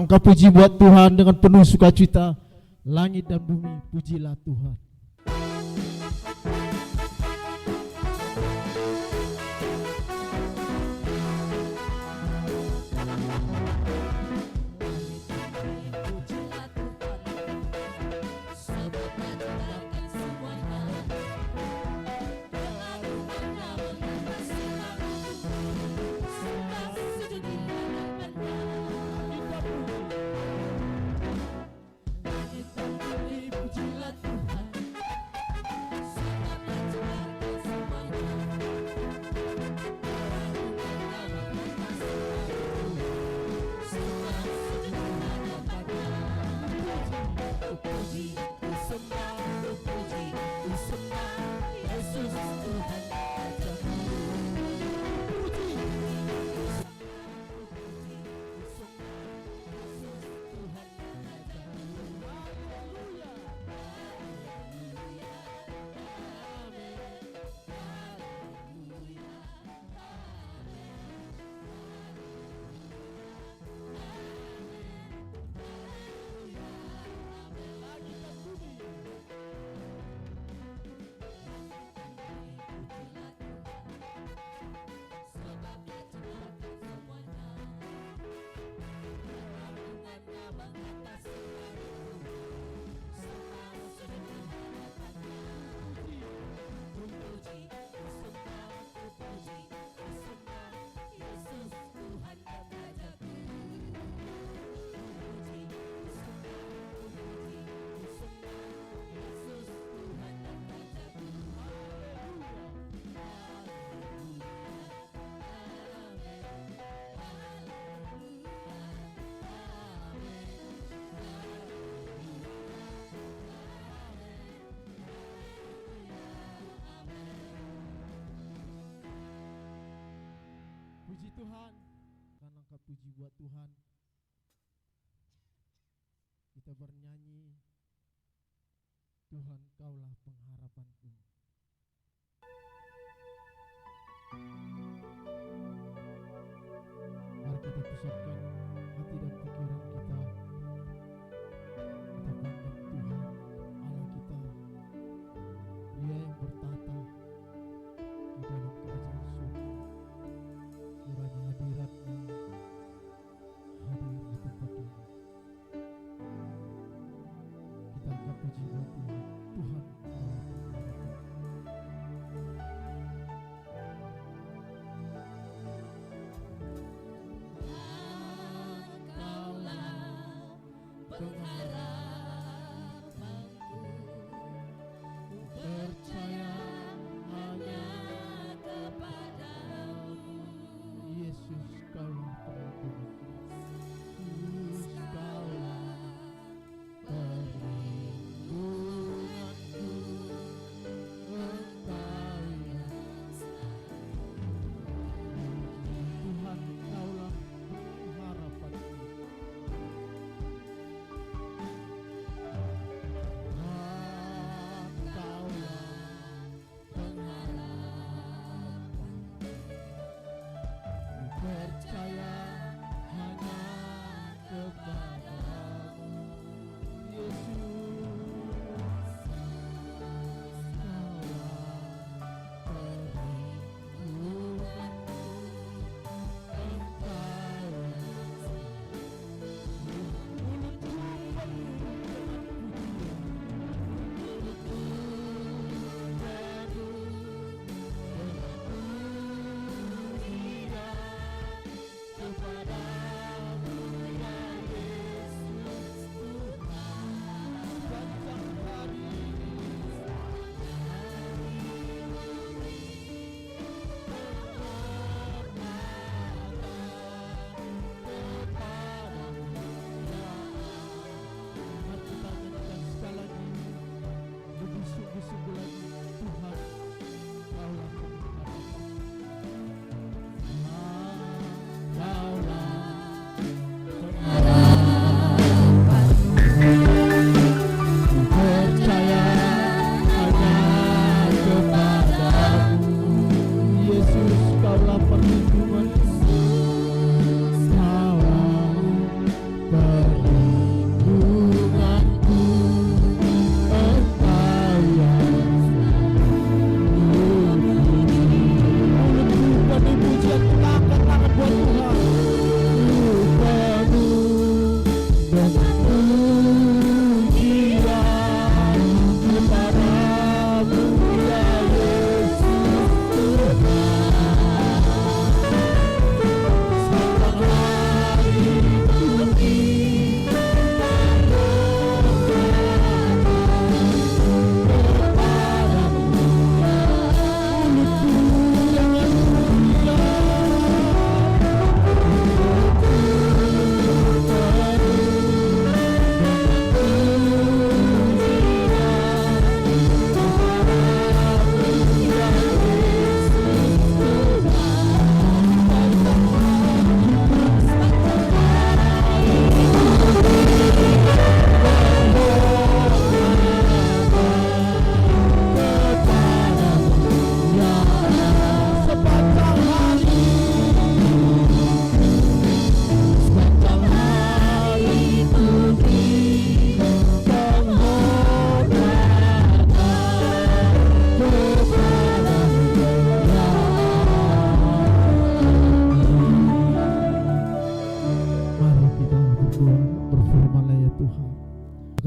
Angkat puji buat Tuhan dengan penuh sukacita. Langit dan bumi, pujilah Tuhan. Puji Tuhan, kan angkat puji buat Tuhan. Kita bernyanyi, Tuhan Kaulah pengharapanku. Mari kita pusatkan hati dan pikiran kita. Kita pandang Tuhan Allah kita, Dia yang bertata di dalam kerajaan surga. Kiranya hadiratnya hadir di tempat ini. Kita angkat puji buat Tuhan. Tuhan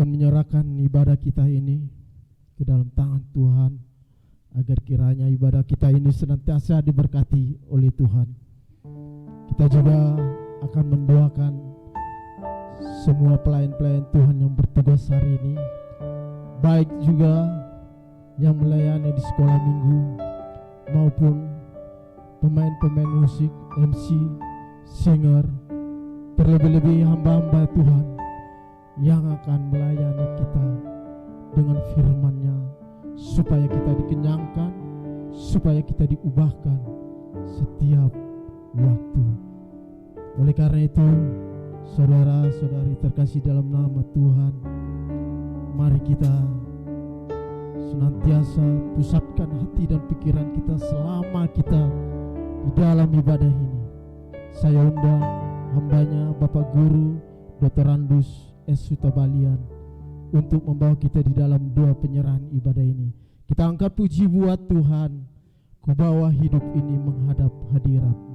akan menyerahkan ibadah kita ini ke dalam tangan Tuhan, agar kiranya ibadah kita ini senantiasa diberkati oleh Tuhan. Kita juga akan mendoakan semua pelayan-pelayan Tuhan yang bertugas hari ini, baik juga yang melayani di sekolah minggu maupun pemain-pemain musik, MC, singer, terlebih-lebih hamba-hamba Tuhan yang akan melayani kita dengan firman-Nya, supaya kita dikenyangkan, supaya kita diubahkan setiap waktu. Oleh karena itu, saudara-saudari terkasih dalam nama Tuhan, mari kita senantiasa pusatkan hati dan pikiran kita selama kita di dalam ibadah ini. Saya undang hambanya Bapak Guru Dr. Randus S. Sutabalian untuk membawa kita di dalam doa penyerahan ibadah ini. Kita angkat puji buat Tuhan, ku bawa hidup ini menghadap hadirat-Mu.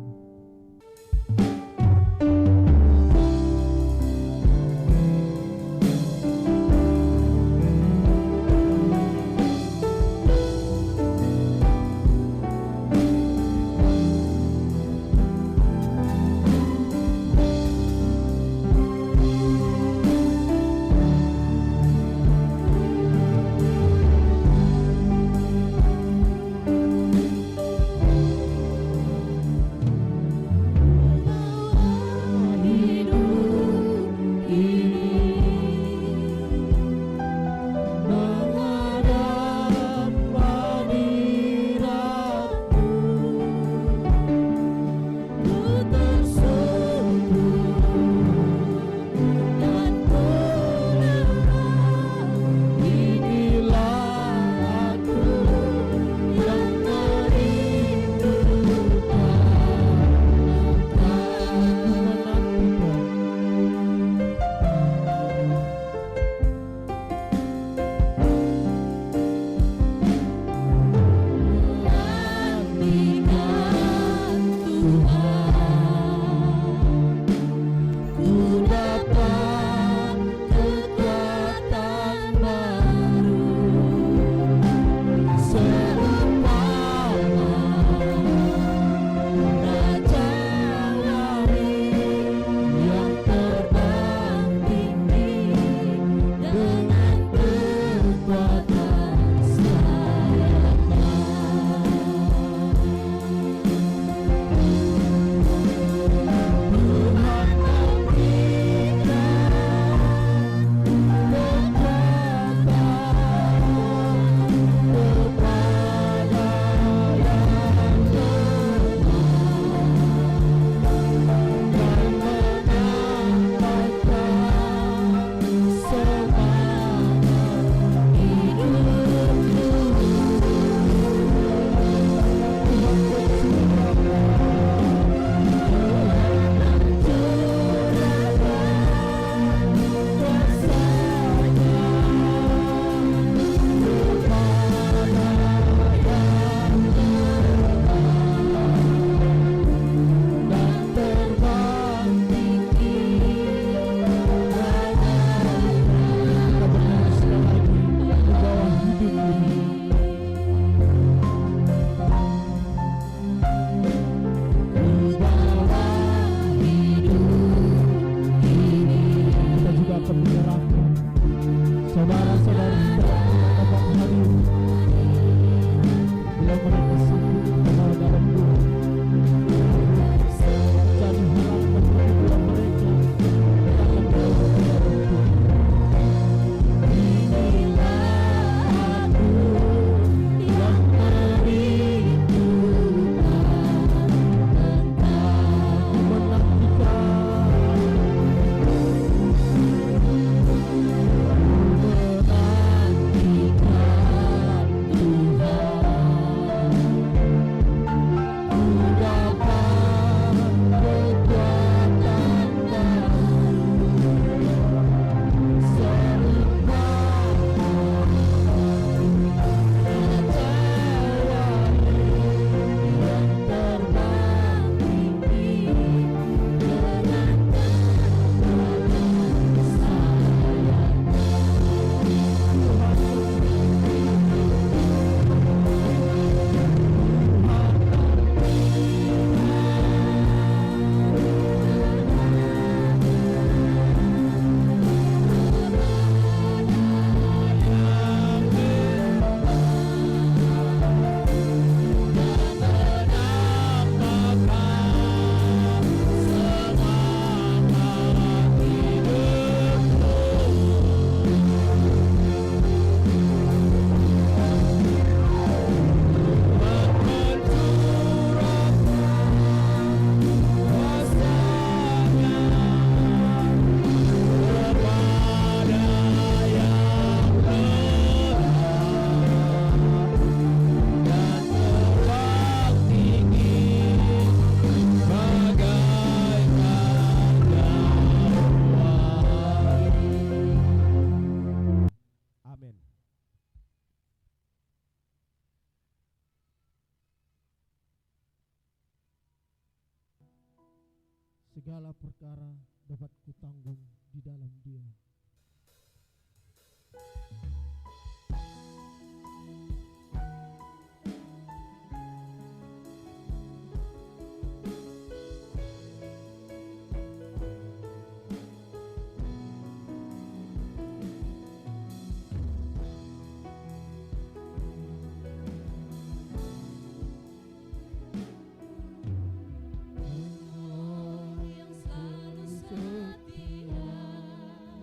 segala perkara dapat kutanggung di dalam Dia.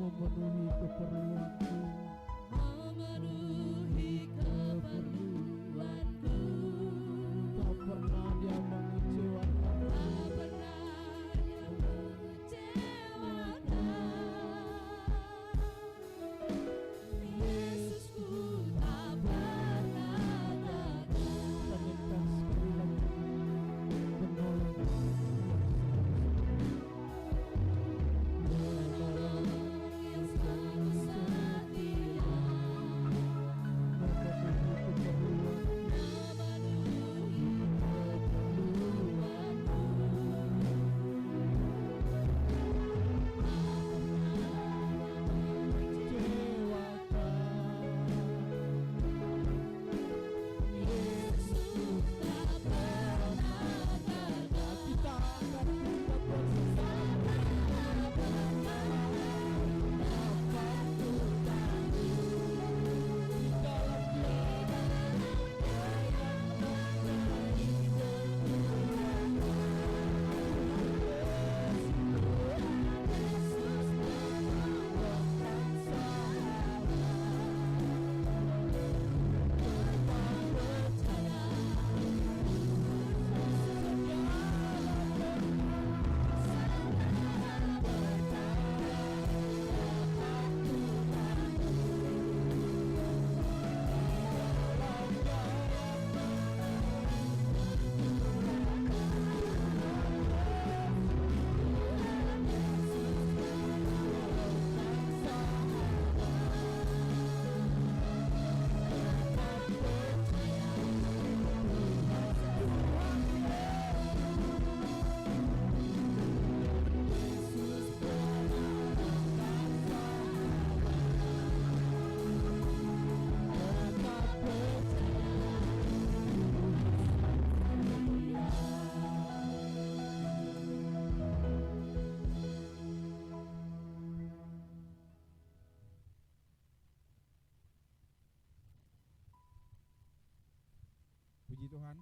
Memenuhi keperluanku, tak pernah Dia mengecewakan, Yesusku tak pernah gagal. Tanyakan sekali lagi penolong yang selalu setia, memenuhi keperluanku, memenuhi keperluanku. Yesus tak pernah gagal. kita akan tetap bersama di dalam Puji Tuhan.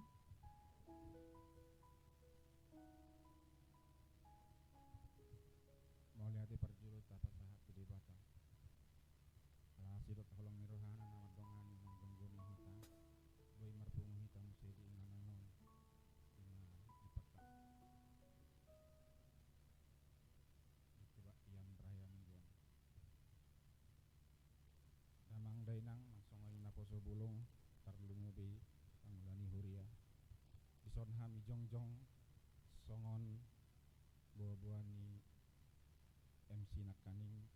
Mau lihat perjulut dapat sahat di bata. Alah sidot holong mirohana nama dongan yang gonggoni hita. Boy marpungu hita musedi inananong. Ina dipata. Coba yang beraya mingguan. Namang dainang mangsongoy na poso bulong tarlungu bi pangulani huria. Bisonham ijongjong songon buah-buah ni MC Nakaning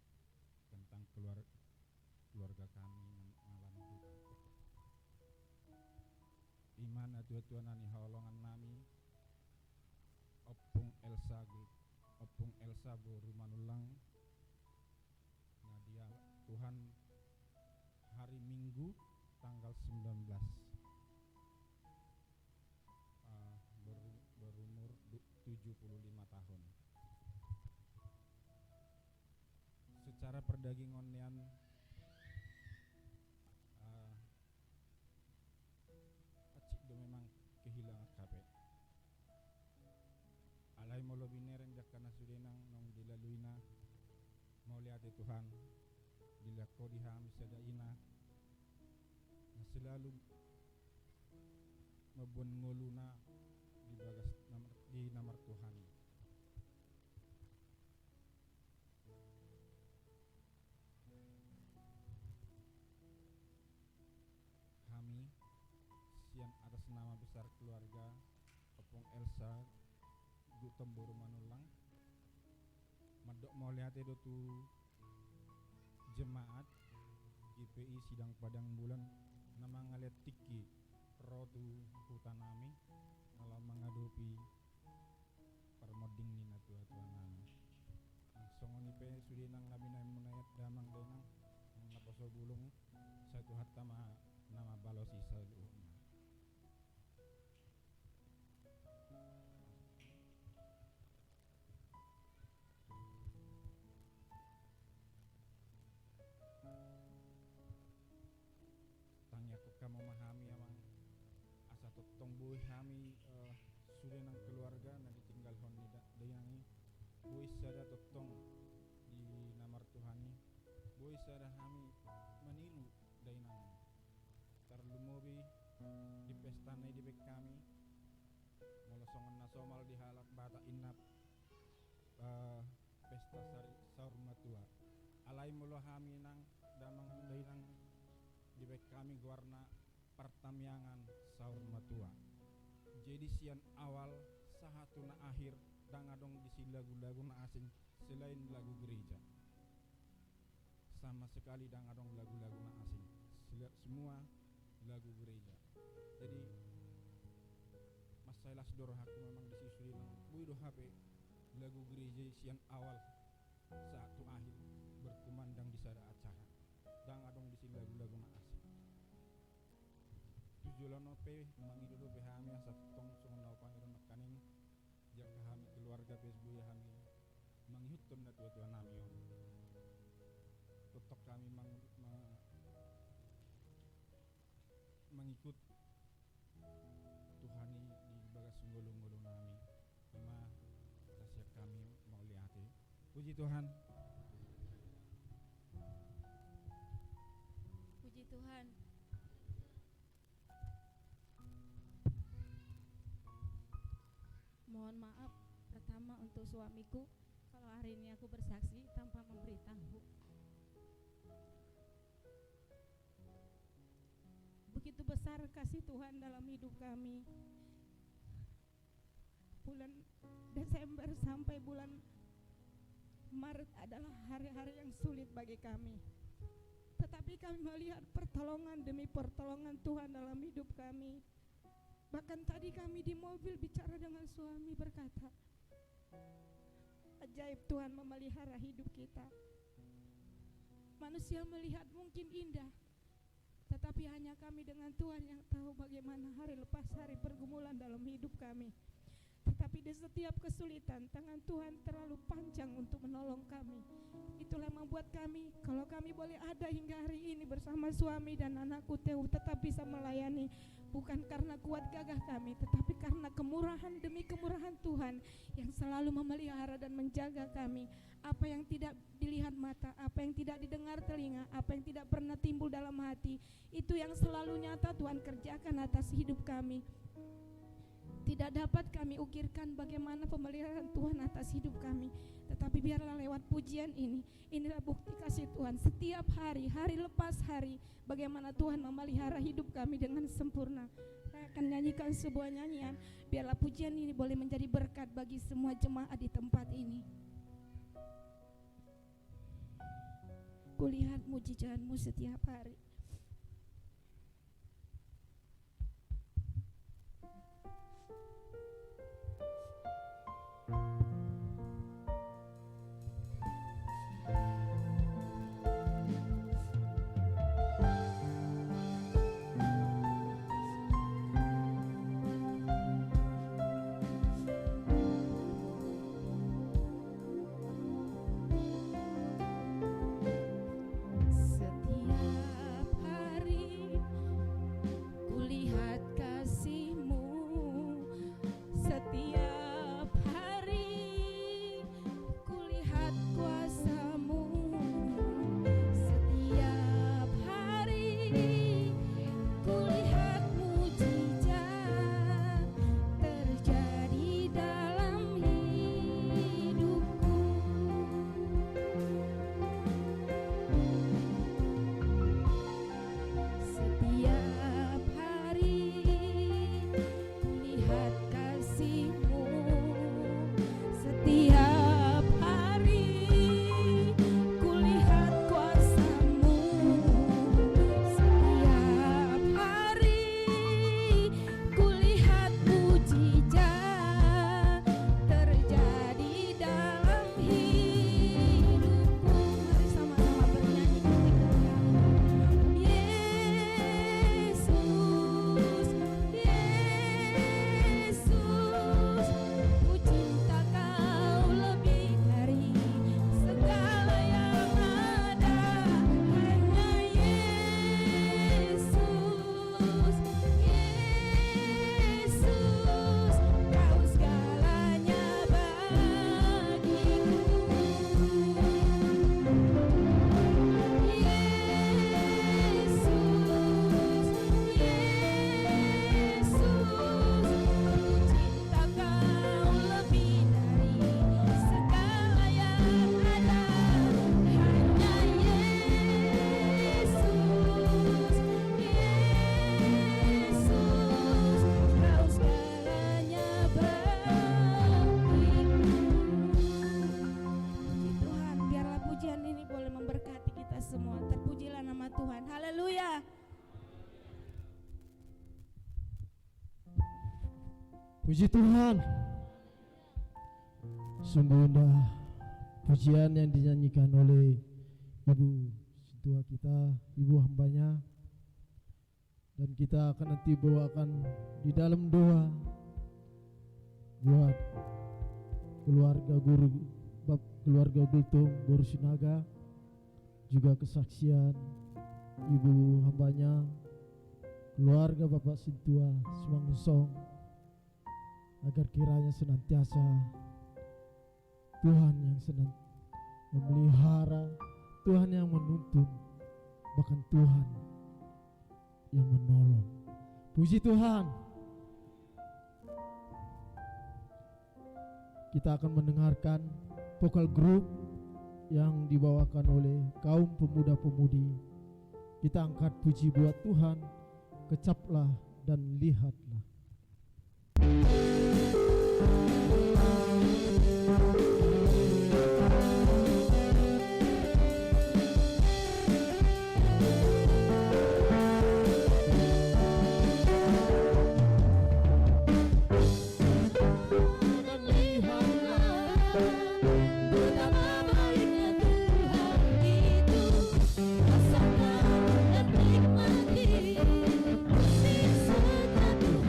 tentang keluarga kami mengalami duka. Iman atu-atuan ani haolongan nami opung Elsa bu rumanulang Nadia Tuhan hari Minggu tanggal 19 berumur 75 tahun. Secara perdagingonean acik do memang kehilangan kape. Alai molo bineren jakana sudenang nong dilaluina mau lihat Tuhan dilako dihami sadaina na selalu mabun nguluna di bagas di namar Tuhan. Kami sian atas nama besar keluarga Opung Elsa du Temburu Manulang madok mau lihat itu tu jemaat GPI Sidang Padang Bulan nama ngaliat tiki rotu hutanami kalau mengadopi permoding ni na tua-tua na songoni pe sudi nang nabi na munayat damang denang nang naposo bulong sa tuhat tama nama balosi sa luhurna. Tangya ko ka memahami amang asa totong buih kami sudah nang keluarga na ditinggal hon ni dayangi buih sada totong di namar Tuhani buih sada kami manilu dayanang tarlumobi di pesta na di bek kami molosongan na somal di halak bata inap pesta saur matua alai molo kami nang damang dayanang di bek kami warna pertamyangan saur matua. Jadi sian awal sahatu na akhir dangadong di lagu-lagu na asing selain lagu gereja. Sama sekali dangadong lagu-lagu na asing. Semua lagu gereja. Jadi masailas dorohaku memang disusui nang buido HP lagu gereja sian awal satu akhir berkumandang di sada acara. Dangadong di lagu-lagu na asing. Tujulono pe mangidulo pe hami asa tong sungon pangiron kaning jak kami keluarga Facebook ya kami manghitung na tua-tua nami yo. Tutok kami mengikut Tuhani di bagas ngulung-ngulung nami. Cuma tasya kami mau lihati. Puji Tuhan. Puji Tuhan. Mohon maaf pertama untuk suamiku kalau hari ini aku bersaksi tanpa memberitahu. Begitu besar kasih Tuhan dalam hidup kami. Bulan Desember sampai bulan Maret adalah hari-hari yang sulit bagi kami. Tetapi kami melihat pertolongan demi pertolongan Tuhan dalam hidup kami. Bahkan tadi kami di mobil bicara dengan suami berkata, ajaib Tuhan memelihara hidup kita. Manusia melihat mungkin indah, tetapi hanya kami dengan Tuhan yang tahu bagaimana hari lepas hari pergumulan dalam hidup kami. Tetapi di setiap kesulitan, tangan Tuhan terlalu panjang untuk menolong kami. Itulah yang membuat kami, kalau kami boleh ada hingga hari ini bersama suami dan anakku Teo tetap bisa melayani. Bukan karena kuat gagah kami, tetapi karena kemurahan demi kemurahan Tuhan yang selalu memelihara dan menjaga kami. Apa yang tidak dilihat mata, apa yang tidak didengar telinga, apa yang tidak pernah timbul dalam hati, itu yang selalu nyata Tuhan kerjakan atas hidup kami. Tidak dapat kami ukirkan bagaimana pemeliharaan Tuhan atas hidup kami. Tetapi biarlah lewat pujian ini, inilah bukti kasih Tuhan setiap hari, hari lepas hari, bagaimana Tuhan memelihara hidup kami dengan sempurna. Saya akan nyanyikan sebuah nyanyian, biarlah pujian ini boleh menjadi berkat bagi semua jemaat di tempat ini. Kulihat mujizat-Mu setiap hari. Setiap kita semua. Terpujilah nama Tuhan. Haleluya. Puji Tuhan. Sungguh indah pujian yang dinyanyikan oleh Ibu Sintua kita, Ibu hambanya. Dan kita akan nanti bawakan di dalam doa buat keluarga guru, keluarga Gultum Boru Sinaga, juga kesaksian Ibu hambanya, keluarga Bapak Sintua Semangusong, agar kiranya senantiasa Tuhan yang memelihara, Tuhan yang menuntun, bahkan Tuhan yang menolong. Puji Tuhan. Kita akan mendengarkan vokal grup yang dibawakan oleh kaum pemuda-pemudi. Kita angkat puji buat Tuhan, kecaplah dan lihatlah. Rasakan dan nikmati kasih setia Tuhan.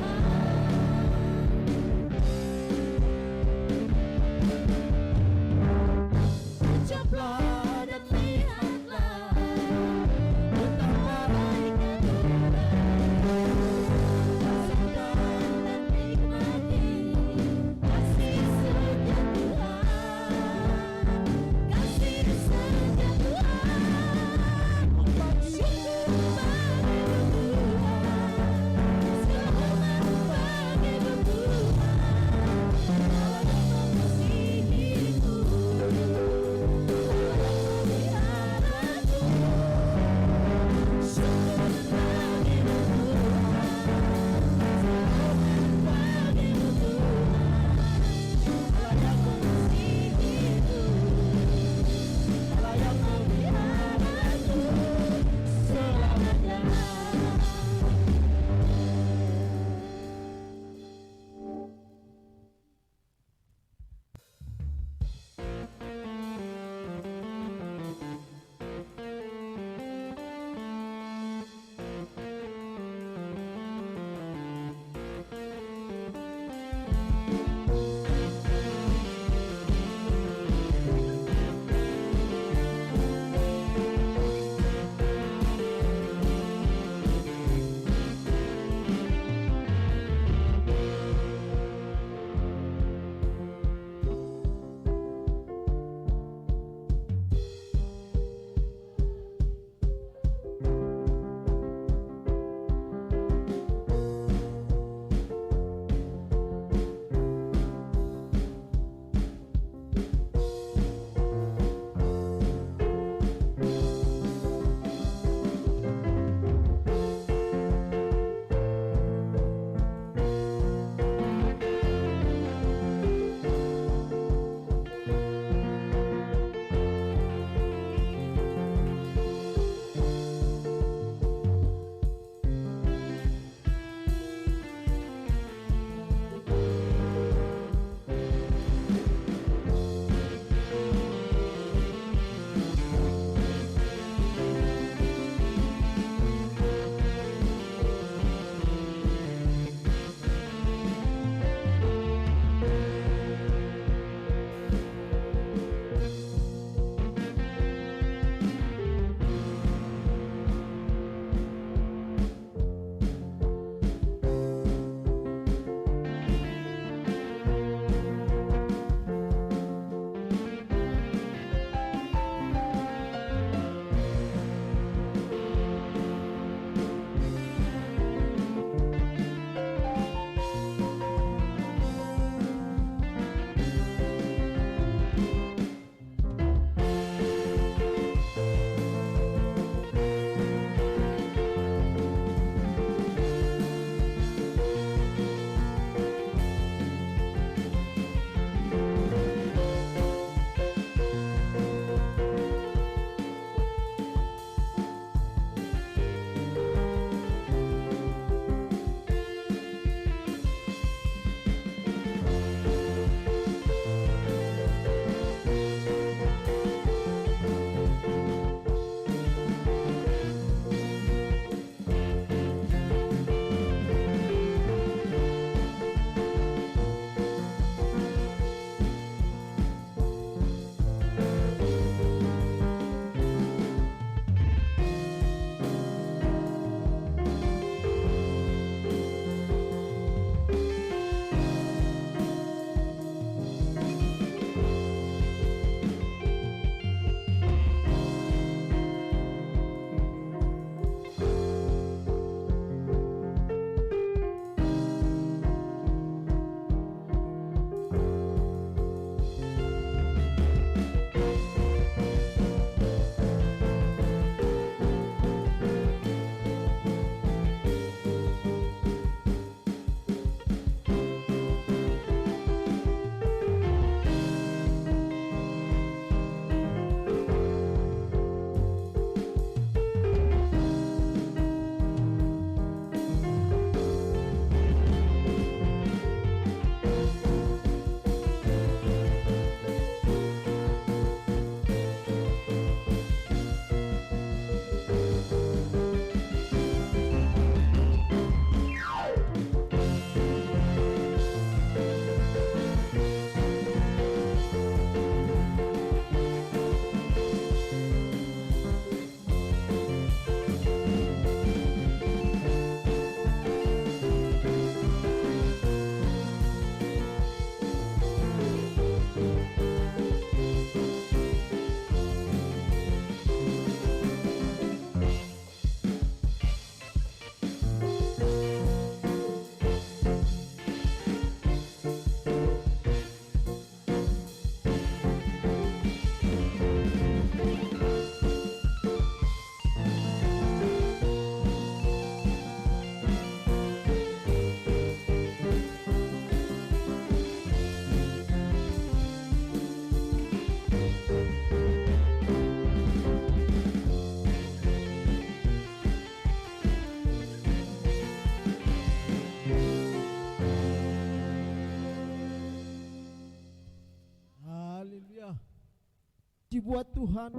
buat Tuhan,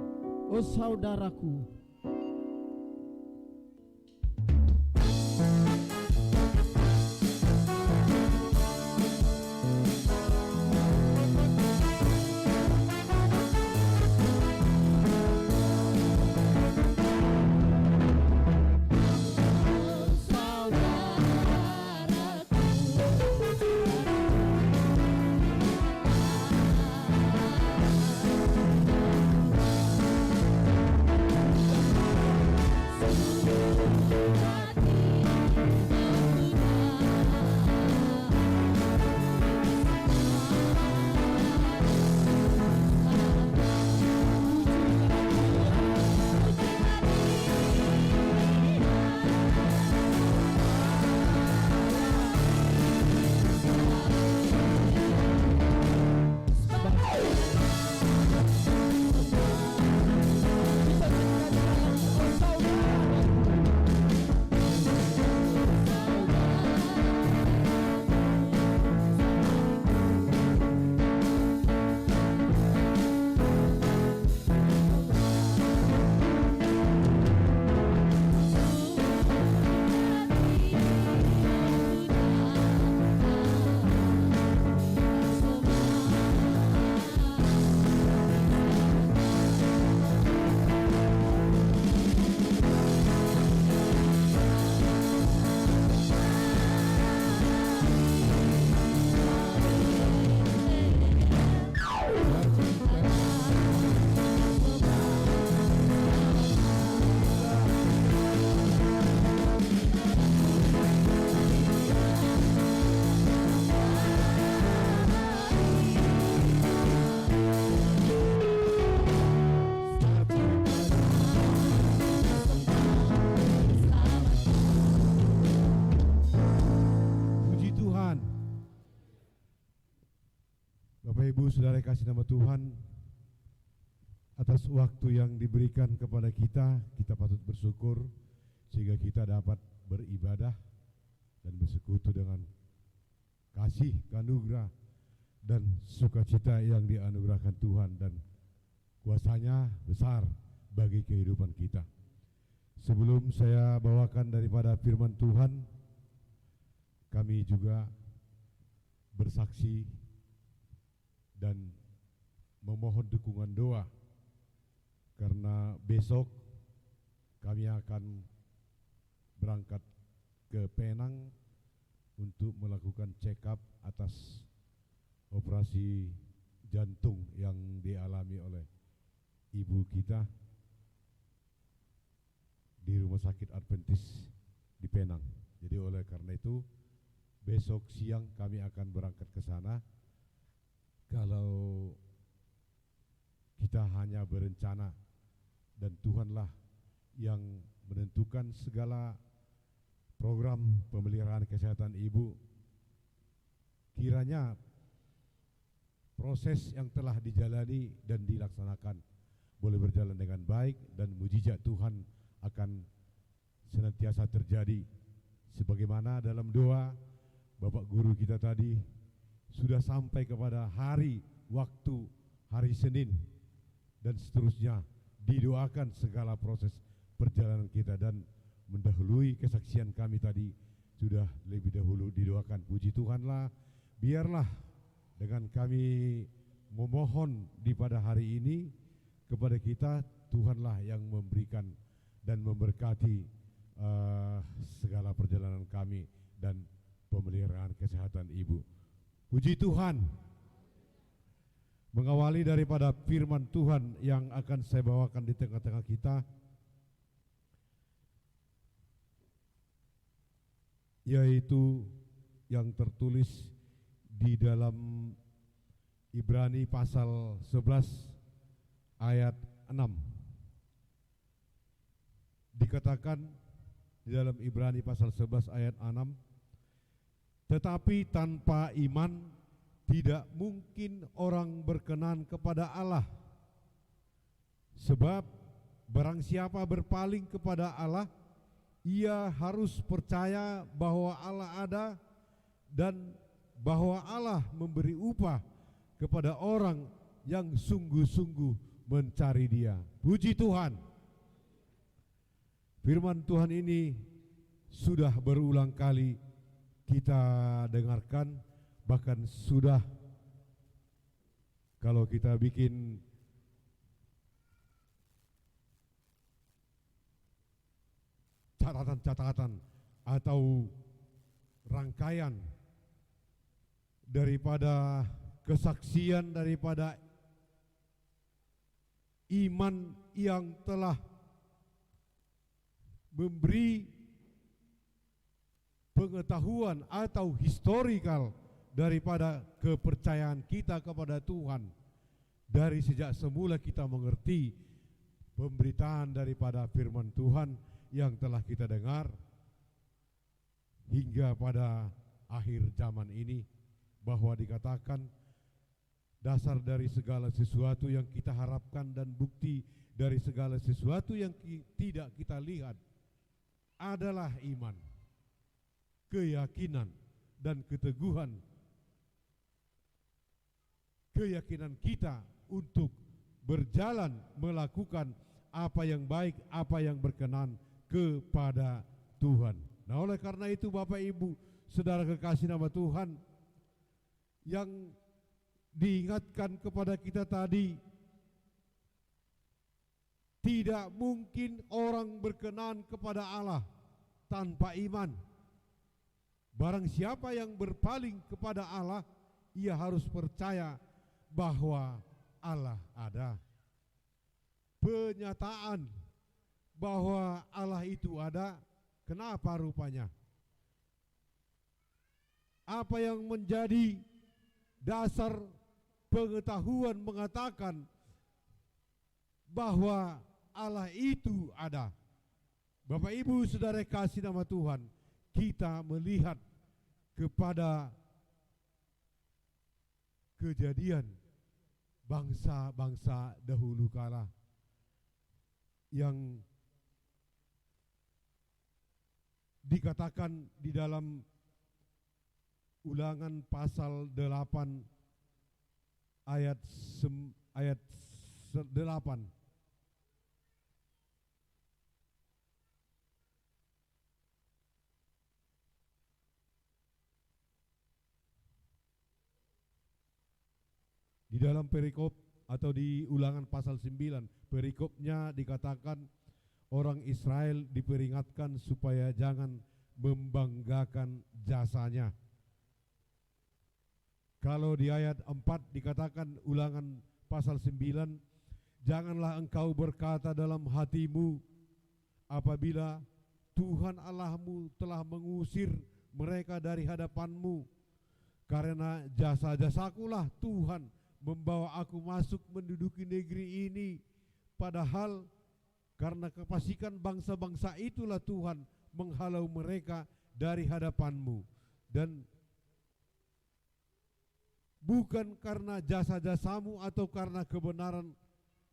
oh saudaraku. Ibu, saudara kasih nama Tuhan, atas waktu yang diberikan kepada kita, kita patut bersyukur sehingga kita dapat beribadah dan bersekutu dengan kasih, anugerah dan sukacita yang dianugerahkan Tuhan, dan kuasanya besar bagi kehidupan kita. Sebelum saya bawakan daripada firman Tuhan, kami juga bersaksi dan memohon dukungan doa karena besok kami akan berangkat ke Penang untuk melakukan check up atas operasi jantung yang dialami oleh ibu kita di Rumah Sakit Adventist di Penang. Jadi oleh karena itu besok siang kami akan berangkat ke sana. Kalau kita hanya berencana dan Tuhanlah yang menentukan segala program pemeliharaan kesehatan ibu, kiranya proses yang telah dijalani dan dilaksanakan boleh berjalan dengan baik dan mujizat Tuhan akan senantiasa terjadi. Sebagaimana dalam doa Bapak Guru kita tadi sudah sampai kepada hari, waktu, hari Senin dan seterusnya, didoakan segala proses perjalanan kita, dan mendahului kesaksian kami tadi sudah lebih dahulu didoakan. Puji Tuhanlah, biarlah dengan kami memohon di pada hari ini kepada kita, Tuhanlah yang memberikan dan memberkati segala perjalanan kami dan pemeliharaan kesehatan ibu. Puji Tuhan. Mengawali daripada firman Tuhan yang akan saya bawakan di tengah-tengah kita, yaitu yang tertulis di dalam Ibrani pasal 11 ayat 6. Dikatakan di dalam Ibrani pasal 11 ayat 6, tetapi tanpa iman tidak mungkin orang berkenan kepada Allah. Sebab barang siapa berpaling kepada Allah, ia harus percaya bahwa Allah ada dan bahwa Allah memberi upah kepada orang yang sungguh-sungguh mencari Dia. Puji Tuhan. Firman Tuhan ini sudah berulang kali kita dengarkan, bahkan sudah kalau kita bikin catatan-catatan atau rangkaian daripada kesaksian daripada iman yang telah memberi pengetahuan atau historical daripada kepercayaan kita kepada Tuhan dari sejak semula kita mengerti pemberitaan daripada firman Tuhan yang telah kita dengar hingga pada akhir zaman ini, bahwa dikatakan dasar dari segala sesuatu yang kita harapkan dan bukti dari segala sesuatu yang tidak kita lihat adalah iman, keyakinan dan keteguhan keyakinan kita untuk berjalan melakukan apa yang baik, apa yang berkenan kepada Tuhan. Nah, oleh karena itu Bapak Ibu, saudara kekasih nama Tuhan, yang diingatkan kepada kita tadi, tidak mungkin orang berkenan kepada Allah tanpa iman. Barang siapa yang berpaling kepada Allah, ia harus percaya bahwa Allah ada. Penyataan bahwa Allah itu ada, kenapa rupanya? Apa yang menjadi dasar pengetahuan mengatakan bahwa Allah itu ada? Bapak Ibu saudara kasih nama Tuhan, kita melihat kepada kejadian bangsa-bangsa dahulu kala yang dikatakan di dalam Ulangan pasal 8 ayat 8. Di dalam perikop atau di Ulangan pasal 9, perikopnya dikatakan orang Israel diperingatkan supaya jangan membanggakan jasanya. Kalau di ayat 4 dikatakan Ulangan pasal 9, janganlah engkau berkata dalam hatimu apabila Tuhan Allahmu telah mengusir mereka dari hadapanmu, karena jasa-jasakulah Tuhan membawa aku masuk menduduki negeri ini, padahal karena kefasikan bangsa-bangsa itulah Tuhan menghalau mereka dari hadapanmu, dan bukan karena jasa-jasamu atau karena kebenaran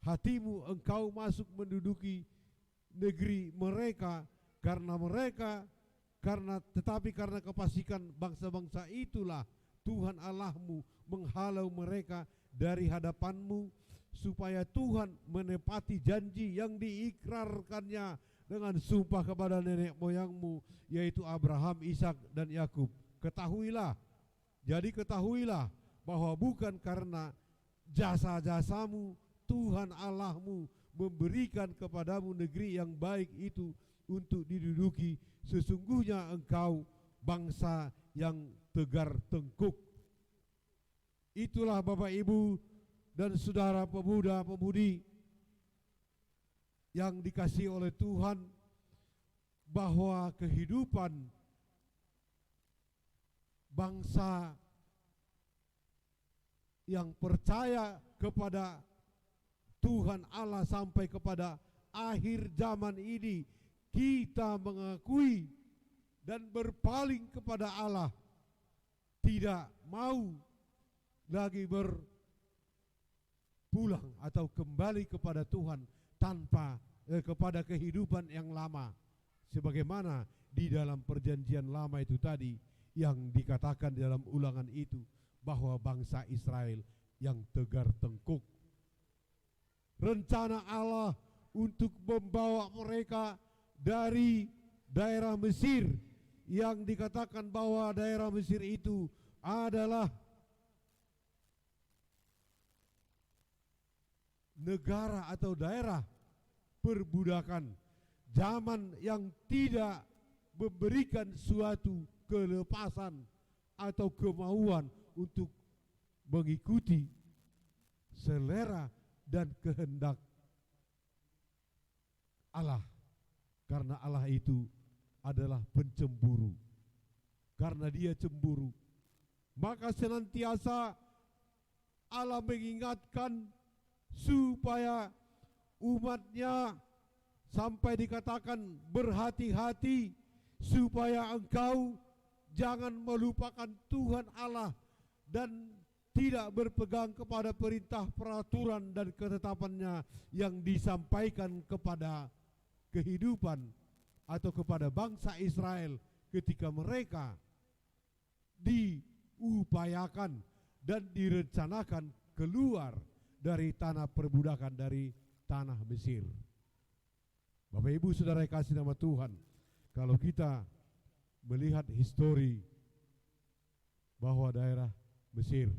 hatimu engkau masuk menduduki negeri mereka, tetapi karena kefasikan bangsa-bangsa itulah Tuhan Allahmu menghalau mereka dari hadapanmu, supaya Tuhan menepati janji yang diikrarkannya dengan sumpah kepada nenek moyangmu, yaitu Abraham, Ishak dan Yakub. Ketahuilah bahwa bukan karena jasa-jasamu Tuhan Allahmu memberikan kepadamu negeri yang baik itu untuk diduduki. Sesungguhnya engkau bangsa yang tegar tengkuk. Itulah Bapak Ibu dan saudara pemuda-pemudi yang dikasihi oleh Tuhan, bahwa kehidupan bangsa yang percaya kepada Tuhan Allah sampai kepada akhir zaman ini, kita mengakui dan berpaling kepada Allah, tidak mau lagi berpulang atau kembali kepada Tuhan tanpa kepada kehidupan yang lama, sebagaimana di dalam perjanjian lama itu tadi yang dikatakan di dalam Ulangan itu, bahwa bangsa Israel yang tegar tengkuk. rencana Allah untuk membawa mereka dari daerah Mesir, yang dikatakan bahwa daerah Mesir itu adalah negara atau daerah perbudakan, zaman yang tidak memberikan suatu kelepasan atau kemauan untuk mengikuti selera dan kehendak Allah, karena Allah itu adalah pencemburu. Karena Dia cemburu, maka senantiasa Allah mengingatkan supaya umatnya sampai dikatakan berhati-hati supaya engkau jangan melupakan Tuhan Allah dan tidak berpegang kepada perintah, peraturan dan ketetapannya yang disampaikan kepada kehidupan atau kepada bangsa Israel ketika mereka diupayakan dan direncanakan keluar dari tanah perbudakan, dari tanah Mesir. Bapak Ibu Saudara yang kasih nama Tuhan, kalau kita melihat histori bahwa daerah Mesir,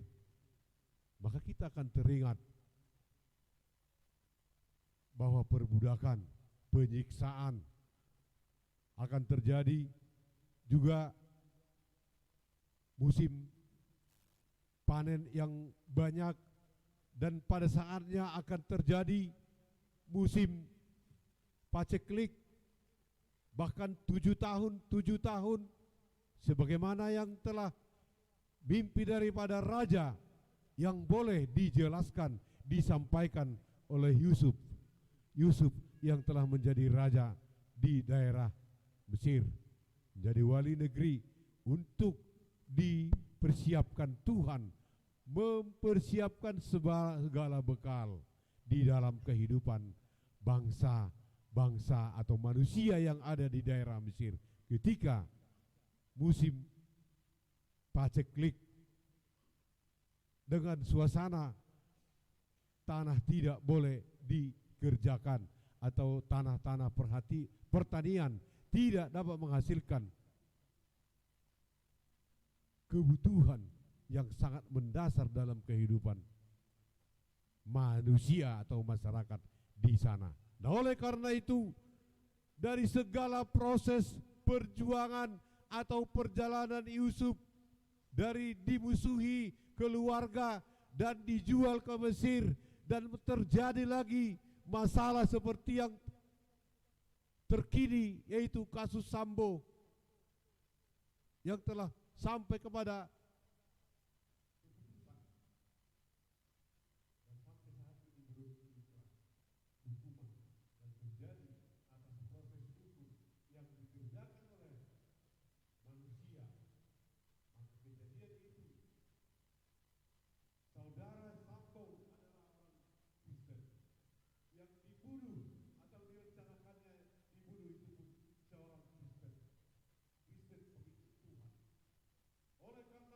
maka kita akan teringat bahwa perbudakan, penyiksaan akan terjadi juga, musim panen yang banyak, dan pada saatnya akan terjadi musim paceklik, bahkan 7 tahun sebagaimana yang telah mimpi daripada raja yang boleh dijelaskan, disampaikan oleh Yusuf yang telah menjadi raja di daerah Mesir, menjadi wali negeri untuk dipersiapkan Tuhan, mempersiapkan segala bekal di dalam kehidupan bangsa atau manusia yang ada di daerah Mesir ketika musim paceklik, dengan suasana tanah tidak boleh dikerjakan atau tanah-tanah pertanian tidak dapat menghasilkan kebutuhan yang sangat mendasar dalam kehidupan manusia atau masyarakat di sana. Nah, oleh karena itu, dari segala proses perjuangan atau perjalanan Yusuf dari dimusuhi keluarga dan dijual ke Mesir, dan terjadi lagi masalah seperti yang terkini, yaitu kasus Sambo yang telah sampai kepada oleh karena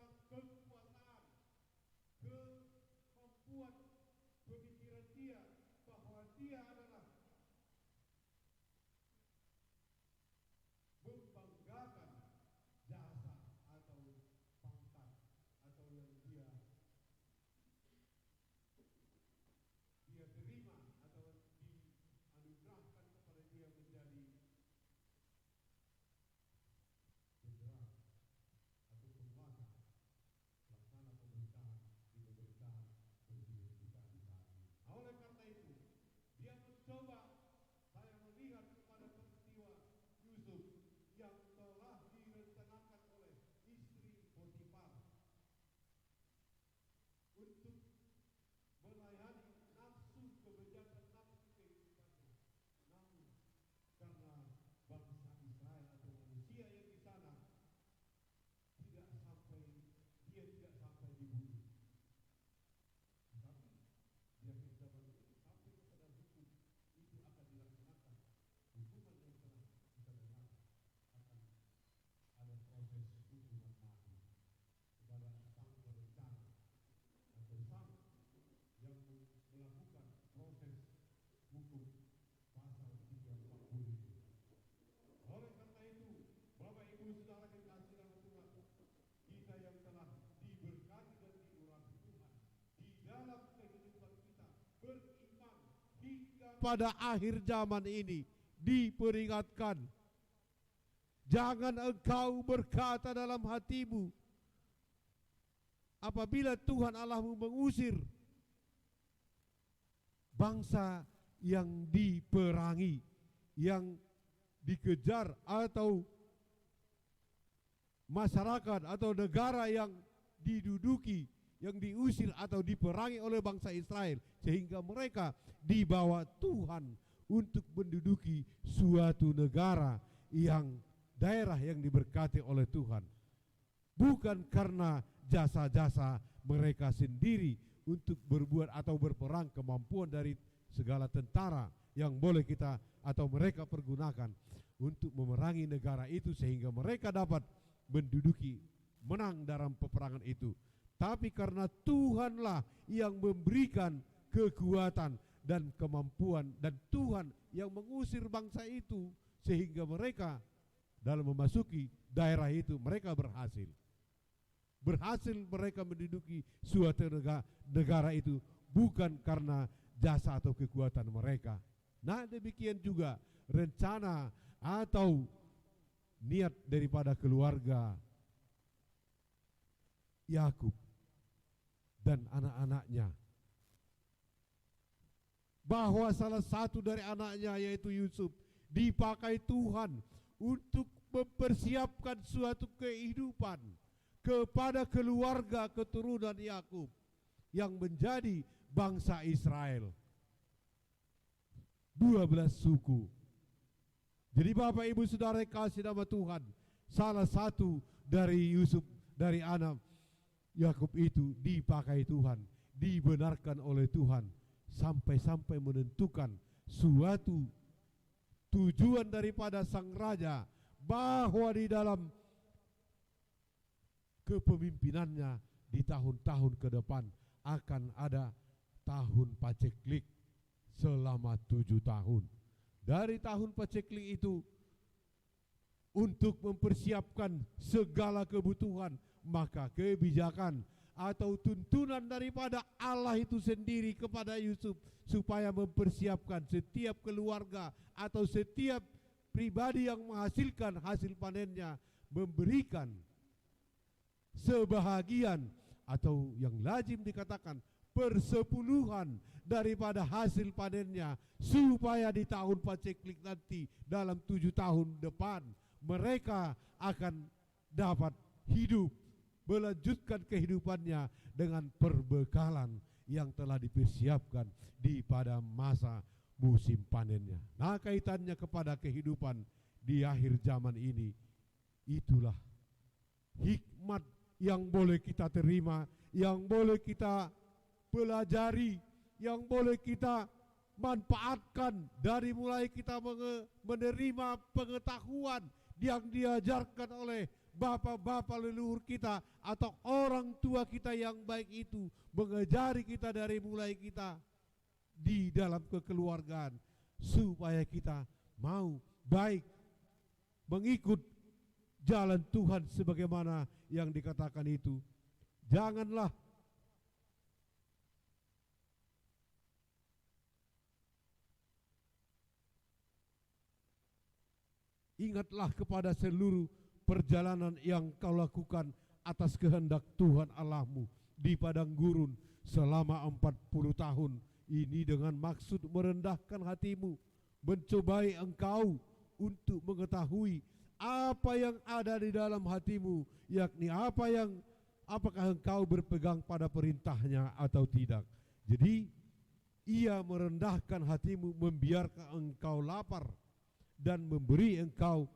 pada akhir zaman ini diperingatkan. Jangan engkau berkata dalam hatimu, apabila Tuhan Allahmu mengusir bangsa yang diperangi, yang dikejar, atau masyarakat atau negara yang diduduki, yang diusir atau diperangi oleh bangsa Israel, sehingga mereka dibawa Tuhan untuk menduduki suatu negara yang daerah yang diberkati oleh Tuhan, bukan karena jasa-jasa mereka sendiri untuk berbuat atau berperang, kemampuan dari segala tentara yang boleh kita atau mereka pergunakan untuk memerangi negara itu sehingga mereka dapat menduduki, menang dalam peperangan itu. Tapi karena Tuhanlah yang memberikan kekuatan dan kemampuan, dan Tuhan yang mengusir bangsa itu sehingga mereka dalam memasuki daerah itu mereka berhasil mereka menduduki suatu negara itu bukan karena jasa atau kekuatan mereka. Nah, demikian juga rencana atau niat daripada keluarga Yakub dan anak-anaknya, bahwa salah satu dari anaknya yaitu Yusuf dipakai Tuhan untuk mempersiapkan suatu kehidupan kepada keluarga keturunan Yakub yang menjadi bangsa Israel. 12 suku. Jadi Bapak Ibu Saudara kasih nama Tuhan, salah satu dari Yusuf, dari anak Yakub itu dipakai Tuhan, dibenarkan oleh Tuhan, sampai-sampai menentukan suatu tujuan daripada sang raja, bahwa di dalam kepemimpinannya di tahun-tahun ke depan akan ada tahun paceklik selama 7 tahun. Dari tahun paceklik itu untuk mempersiapkan segala kebutuhan, maka kebijakan atau tuntunan daripada Allah itu sendiri kepada Yusuf supaya mempersiapkan setiap keluarga atau setiap pribadi yang menghasilkan hasil panennya, memberikan sebahagian atau yang lazim dikatakan persepuluhan daripada hasil panennya, supaya di tahun paceklik nanti dalam 7 tahun depan mereka akan dapat hidup, melanjutkan kehidupannya dengan perbekalan yang telah dipersiapkan di pada masa musim panennya. Nah, kaitannya kepada kehidupan di akhir zaman ini, itulah hikmat yang boleh kita terima, yang boleh kita pelajari, yang boleh kita manfaatkan dari mulai kita menerima pengetahuan yang diajarkan oleh bapak-bapak leluhur kita atau orang tua kita yang baik itu, mengajari kita dari mulai kita di dalam kekeluargaan, supaya kita mau baik mengikut jalan Tuhan sebagaimana yang dikatakan itu. Janganlah ingatlah kepada seluruh perjalanan yang kau lakukan atas kehendak Tuhan Allahmu di padang gurun selama 40 tahun ini dengan maksud merendahkan hatimu, mencobai engkau untuk mengetahui apa yang ada di dalam hatimu, yakni apakah engkau berpegang pada perintahnya atau tidak. Jadi ia merendahkan hatimu, membiarkan engkau lapar dan memberi engkau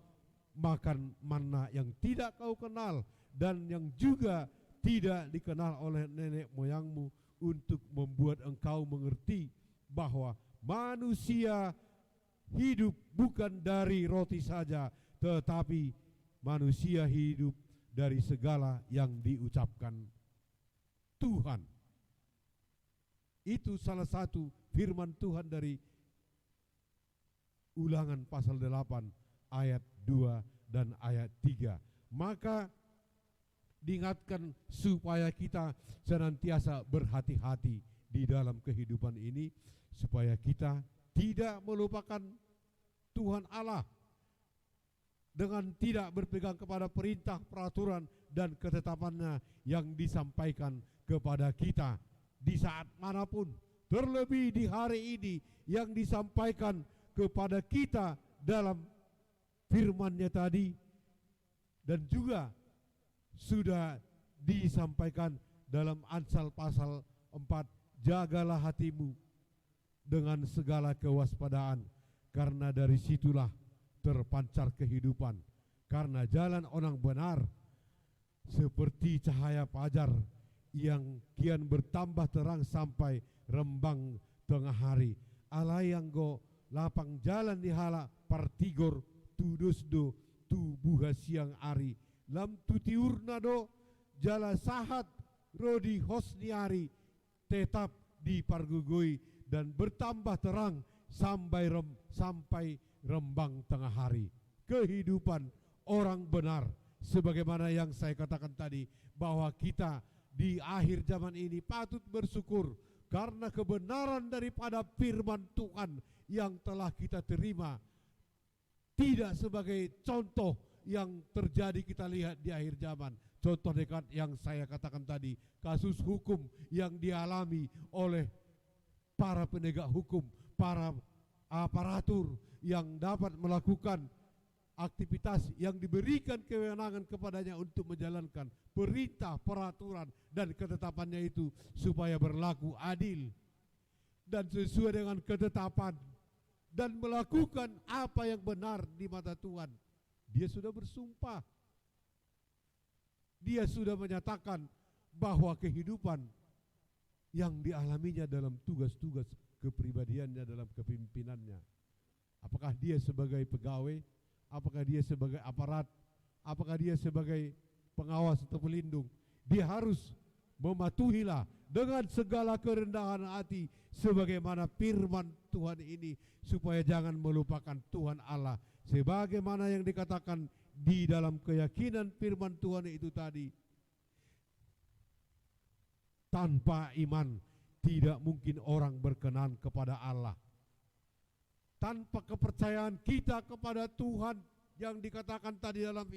makan manna yang tidak kau kenal dan yang juga tidak dikenal oleh nenek moyangmu, untuk membuat engkau mengerti bahwa manusia hidup bukan dari roti saja, tetapi manusia hidup dari segala yang diucapkan Tuhan. Itu salah satu firman Tuhan dari Ulangan pasal 8 ayat 2 dan ayat 3. Maka diingatkan supaya kita senantiasa berhati-hati di dalam kehidupan ini, supaya kita tidak melupakan Tuhan Allah dengan tidak berpegang kepada perintah, peraturan, dan ketetapannya yang disampaikan kepada kita di saat manapun, terlebih di hari ini yang disampaikan kepada kita dalam firman-Nya tadi, dan juga sudah disampaikan dalam Amsal pasal 4, jagalah hatimu dengan segala kewaspadaan, karena dari situlah terpancar kehidupan. Karena jalan orang benar seperti cahaya fajar yang kian bertambah terang sampai rembang tengah hari. Alayang go lapang jalan dihala partigor tudusdo tu buha siang ari lam tutiurna do jala sahat rodi hosniari tetap dipargugui dan bertambah terang sampai rembang tengah hari. Kehidupan orang benar, sebagaimana yang saya katakan tadi, bahwa kita di akhir zaman ini patut bersyukur karena kebenaran daripada firman Tuhan yang telah kita terima, tidak sebagai contoh yang terjadi kita lihat di akhir zaman. Contoh dekat yang saya katakan tadi, kasus hukum yang dialami oleh para penegak hukum, para aparatur yang dapat melakukan aktivitas yang diberikan kewenangan kepadanya untuk menjalankan perintah, peraturan, dan ketetapannya itu supaya berlaku adil dan sesuai dengan ketetapan dan melakukan apa yang benar di mata Tuhan. Dia sudah bersumpah, dia sudah menyatakan bahwa kehidupan yang dialaminya dalam tugas-tugas kepribadiannya, dalam kepimpinannya, apakah dia sebagai pegawai, apakah dia sebagai aparat, apakah dia sebagai pengawas atau pelindung, dia harus mematuhilah dengan segala kerendahan hati sebagaimana firman Tuhan ini, supaya jangan melupakan Tuhan Allah sebagaimana yang dikatakan di dalam keyakinan firman Tuhan itu tadi. Tanpa iman tidak mungkin orang berkenan kepada Allah. Tanpa kepercayaan kita kepada Tuhan yang dikatakan tadi dalam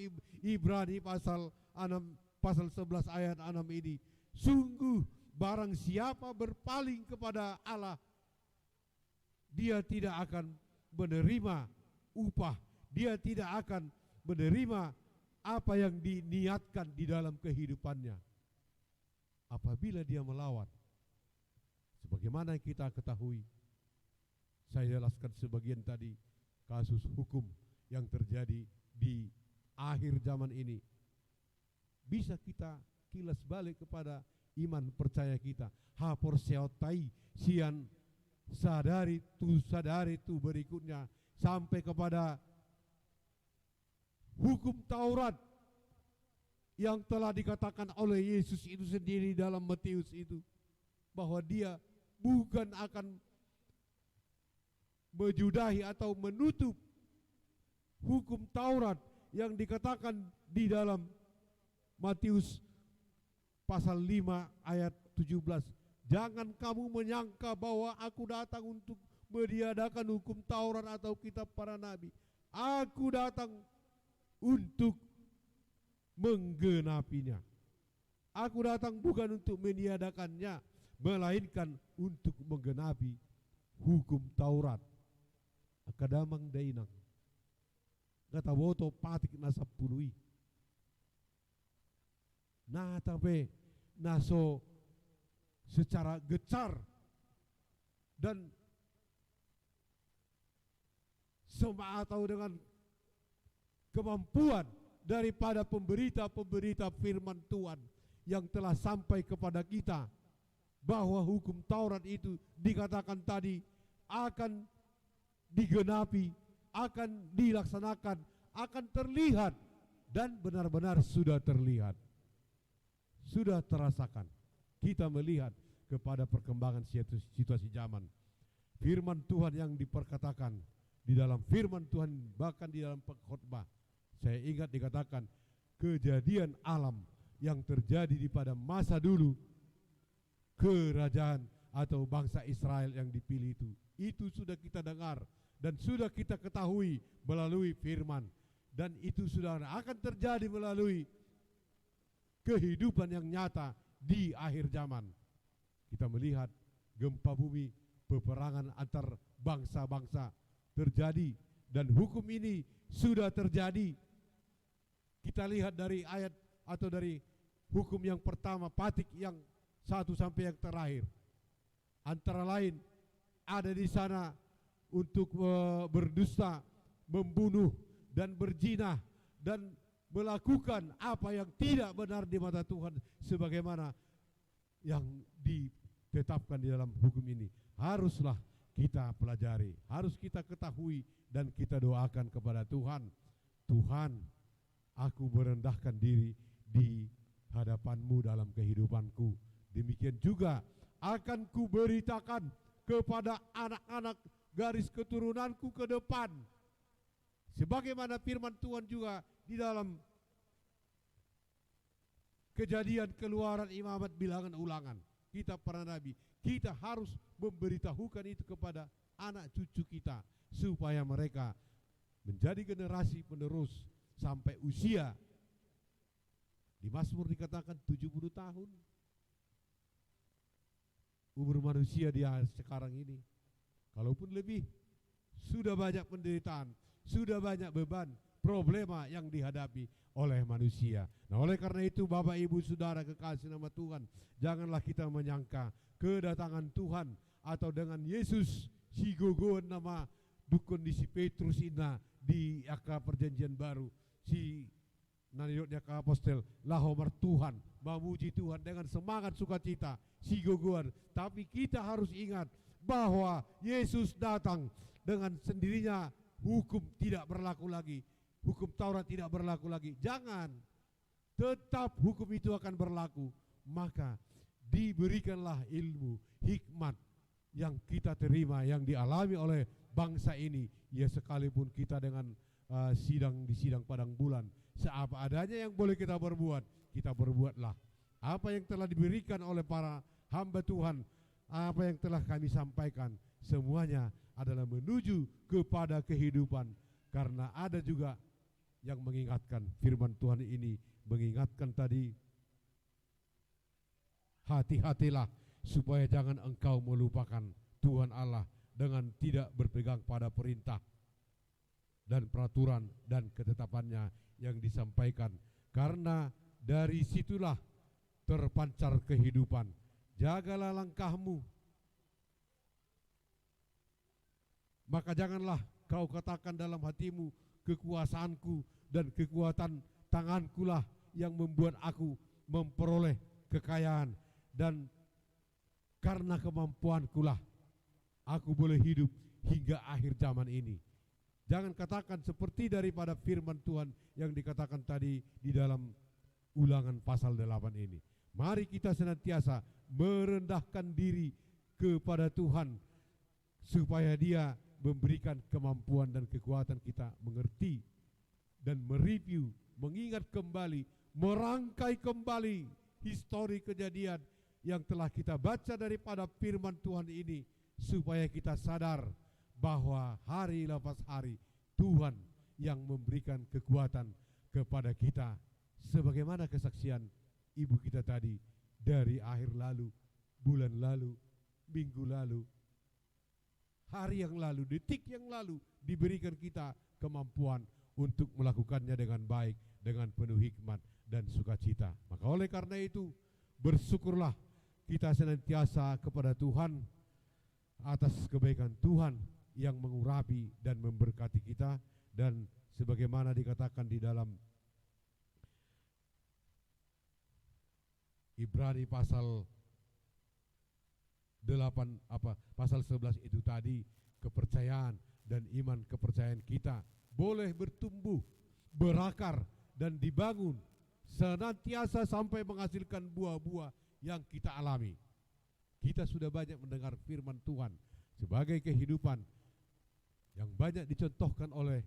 Ibrani pasal 11 ayat 6 ini, sungguh barang siapa berpaling kepada Allah, dia tidak akan menerima upah, dia tidak akan menerima apa yang diniatkan di dalam kehidupannya. Apabila dia melawan, sebagaimana kita ketahui, saya jelaskan sebagian tadi, kasus hukum yang terjadi di akhir zaman ini, bisa kita kilas balik kepada iman percaya kita. Hapor seotai sian sadari tu berikutnya sampai kepada hukum Taurat yang telah dikatakan oleh Yesus itu sendiri dalam Matius itu, bahwa dia bukan akan menyudahi atau menutup hukum Taurat yang dikatakan di dalam Matius pasal 5 ayat 17. Jangan kamu menyangka bahwa aku datang untuk meniadakan hukum Taurat atau kitab para nabi. Aku datang untuk menggenapinya. Aku datang bukan untuk meniadakannya, melainkan untuk menggenapi hukum Taurat. Akadamang dainang kata boto patik nasa pului nah tapi naso secara gecar dan atau dengan kemampuan daripada pemberita-pemberita firman Tuhan yang telah sampai kepada kita, bahwa hukum Taurat itu dikatakan tadi akan digenapi, akan dilaksanakan, akan terlihat, dan benar-benar sudah terlihat, sudah terasakan. Kita melihat kepada perkembangan situasi zaman. Firman Tuhan yang diperkatakan di dalam firman Tuhan, bahkan di dalam khotbah, saya ingat dikatakan kejadian alam yang terjadi di pada masa dulu kerajaan atau bangsa Israel yang dipilih itu itu sudah kita dengar dan sudah kita ketahui melalui firman, dan itu sudah akan terjadi melalui kehidupan yang nyata di akhir zaman. Kita melihat gempa bumi, peperangan antar bangsa-bangsa terjadi, dan hukum ini sudah terjadi. Kita lihat dari ayat atau dari hukum yang pertama, Patik yang 1 sampai yang terakhir. Antara lain ada di sana untuk berdusta, membunuh dan berzina dan melakukan apa yang tidak benar di mata Tuhan sebagaimana yang ditetapkan di dalam hukum ini. Haruslah kita pelajari, harus kita ketahui dan kita doakan kepada Tuhan. Tuhan, aku merendahkan diri di hadapan-Mu dalam kehidupanku. Demikian juga akan kuberitakan kepada anak-anak garis keturunanku ke depan. Sebagaimana firman Tuhan juga di dalam Kejadian, Keluaran, Imamat, Bilangan, Ulangan. Kita para nabi, kita harus memberitahukan itu kepada anak cucu kita supaya mereka menjadi generasi penerus sampai usia. Di Mazmur dikatakan 70 tahun umur manusia dia sekarang ini. Kalaupun lebih, sudah banyak penderitaan, sudah banyak beban, problema yang dihadapi oleh manusia. Nah, oleh karena itu Bapak Ibu Saudara kekasih nama Tuhan, janganlah kita menyangka kedatangan Tuhan atau dengan Yesus si gogoan nama dukun di si Petrus ina di aka perjanjian baru, si naniotnya ke apostel lahomar Tuhan, memuji Tuhan dengan semangat sukacita si gogoan. Tapi kita harus ingat bahwa Yesus datang dengan sendirinya, hukum tidak berlaku lagi, hukum Taurat tidak berlaku lagi. Jangan, tetap hukum itu akan berlaku. Maka diberikanlah ilmu, hikmat yang kita terima, yang dialami oleh bangsa ini. Ya sekalipun kita dengan sidang di sidang padang bulan, seapa adanya yang boleh kita berbuat, kita berbuatlah. Apa yang telah diberikan oleh para hamba Tuhan, apa yang telah kami sampaikan, semuanya adalah menuju kepada kehidupan. Karena ada juga yang mengingatkan, firman Tuhan ini mengingatkan tadi, hati-hatilah supaya jangan engkau melupakan Tuhan Allah dengan tidak berpegang pada perintah dan peraturan dan ketetapannya yang disampaikan. Karena dari situlah terpancar kehidupan. Jagalah langkahmu, maka janganlah kau katakan dalam hatimu, kekuasaanku dan kekuatan tangankulah yang membuat aku memperoleh kekayaan, dan karena kemampuankulah aku boleh hidup hingga akhir zaman ini. Jangan katakan seperti daripada firman Tuhan yang dikatakan tadi di dalam Ulangan pasal 8 ini. Mari kita senantiasa merendahkan diri kepada Tuhan supaya Dia memberikan kemampuan dan kekuatan kita mengerti dan mereview, mengingat kembali, merangkai kembali histori kejadian yang telah kita baca daripada firman Tuhan ini, supaya kita sadar bahwa hari lepas hari Tuhan yang memberikan kekuatan kepada kita, sebagaimana kesaksian ibu kita tadi dari akhir lalu, bulan lalu, minggu lalu, hari yang lalu, detik yang lalu, diberikan kita kemampuan untuk melakukannya dengan baik, dengan penuh hikmat dan sukacita. Maka oleh karena itu, bersyukurlah kita senantiasa kepada Tuhan atas kebaikan Tuhan yang mengurapi dan memberkati kita. Dan sebagaimana dikatakan di dalam Ibrani pasal 11 itu tadi, kepercayaan dan iman kepercayaan kita boleh bertumbuh, berakar dan dibangun senantiasa sampai menghasilkan buah-buah yang kita alami. Kita sudah banyak mendengar firman Tuhan sebagai kehidupan yang banyak dicontohkan oleh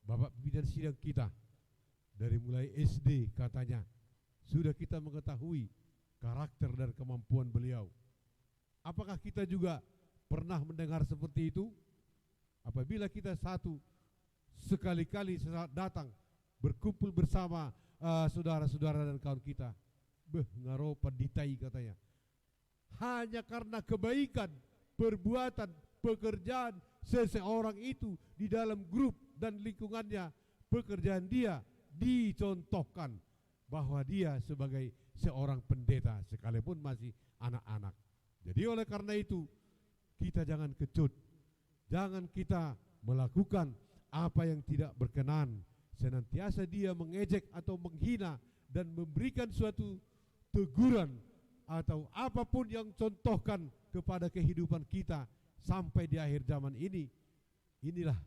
Bapak pimpinan sidang kita. Dari mulai SD katanya sudah kita mengetahui karakter dan kemampuan beliau. Apakah kita juga pernah mendengar seperti itu? Apabila kita satu sekali-kali datang berkumpul bersama saudara-saudara dan kawan kita, ngaro panditai katanya, hanya karena kebaikan, perbuatan, pekerjaan seseorang itu di dalam grup dan lingkungannya, pekerjaan dia dicontohkan bahwa dia sebagai seorang pendeta sekalipun masih anak-anak. Jadi oleh karena itu kita jangan kecut, jangan kita melakukan apa yang tidak berkenan. Senantiasa dia mengejek atau menghina dan memberikan suatu teguran atau apapun yang contohkan kepada kehidupan kita sampai di akhir zaman ini. Inilah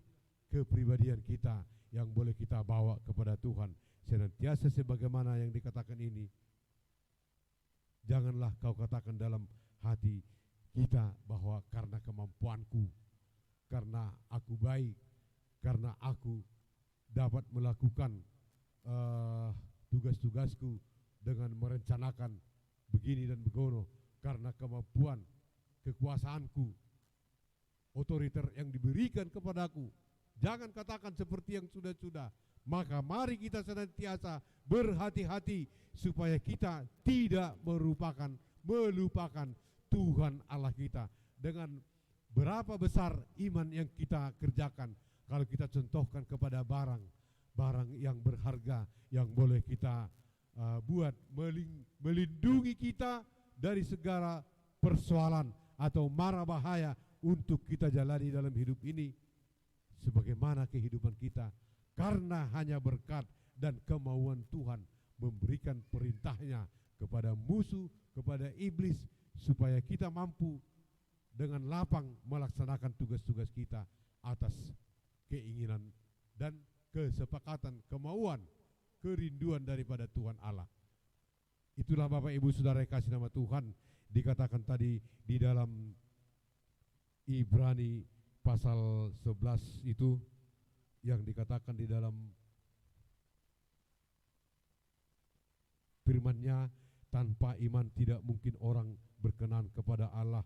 kepribadian kita yang boleh kita bawa kepada Tuhan. Senantiasa sebagaimana yang dikatakan ini, janganlah kau katakan dalam hati kita bahwa karena kemampuanku, karena aku baik, karena aku dapat melakukan tugas-tugasku dengan merencanakan begini dan begono, karena kemampuan, kekuasaanku, otoriter yang diberikan kepadaku. Jangan katakan seperti yang sudah-sudah. Maka mari kita senantiasa berhati-hati supaya kita tidak melupakan Tuhan Allah kita. Dengan berapa besar iman yang kita kerjakan, kalau kita contohkan kepada barang yang berharga yang boleh kita buat melindungi kita dari segala persoalan atau mara bahaya untuk kita jalani dalam hidup ini, sebagaimana kehidupan kita, karena hanya berkat dan kemauan Tuhan memberikan perintahnya kepada musuh, kepada iblis, supaya kita mampu dengan lapang melaksanakan tugas-tugas kita atas keinginan dan kesepakatan, kemauan, kerinduan daripada Tuhan Allah. Itulah Bapak Ibu Saudara yang kasih nama Tuhan, dikatakan tadi di dalam Ibrani pasal 11 itu, yang dikatakan di dalam firman-Nya, tanpa iman tidak mungkin orang berkenan kepada Allah.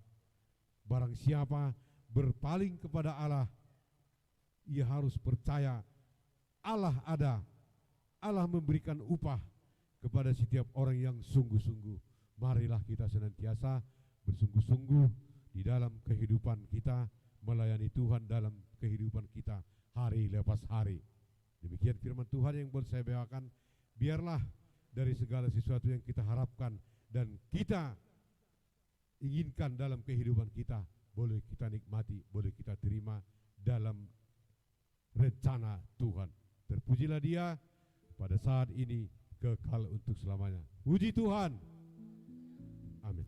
Barang siapa berpaling kepada Allah, ia harus percaya Allah ada, Allah memberikan upah kepada setiap orang yang sungguh-sungguh. Marilah kita senantiasa bersungguh-sungguh di dalam kehidupan kita, melayani Tuhan dalam kehidupan kita hari lepas hari. Demikian firman Tuhan yang boleh saya bawakan. Biarlah dari segala sesuatu yang kita harapkan dan kita inginkan dalam kehidupan kita, boleh kita nikmati, boleh kita terima dalam rencana Tuhan. Terpujilah Dia pada saat ini, kekal untuk selamanya. Puji Tuhan. Amin.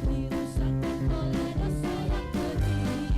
Dirusak oleh dosa yang keji.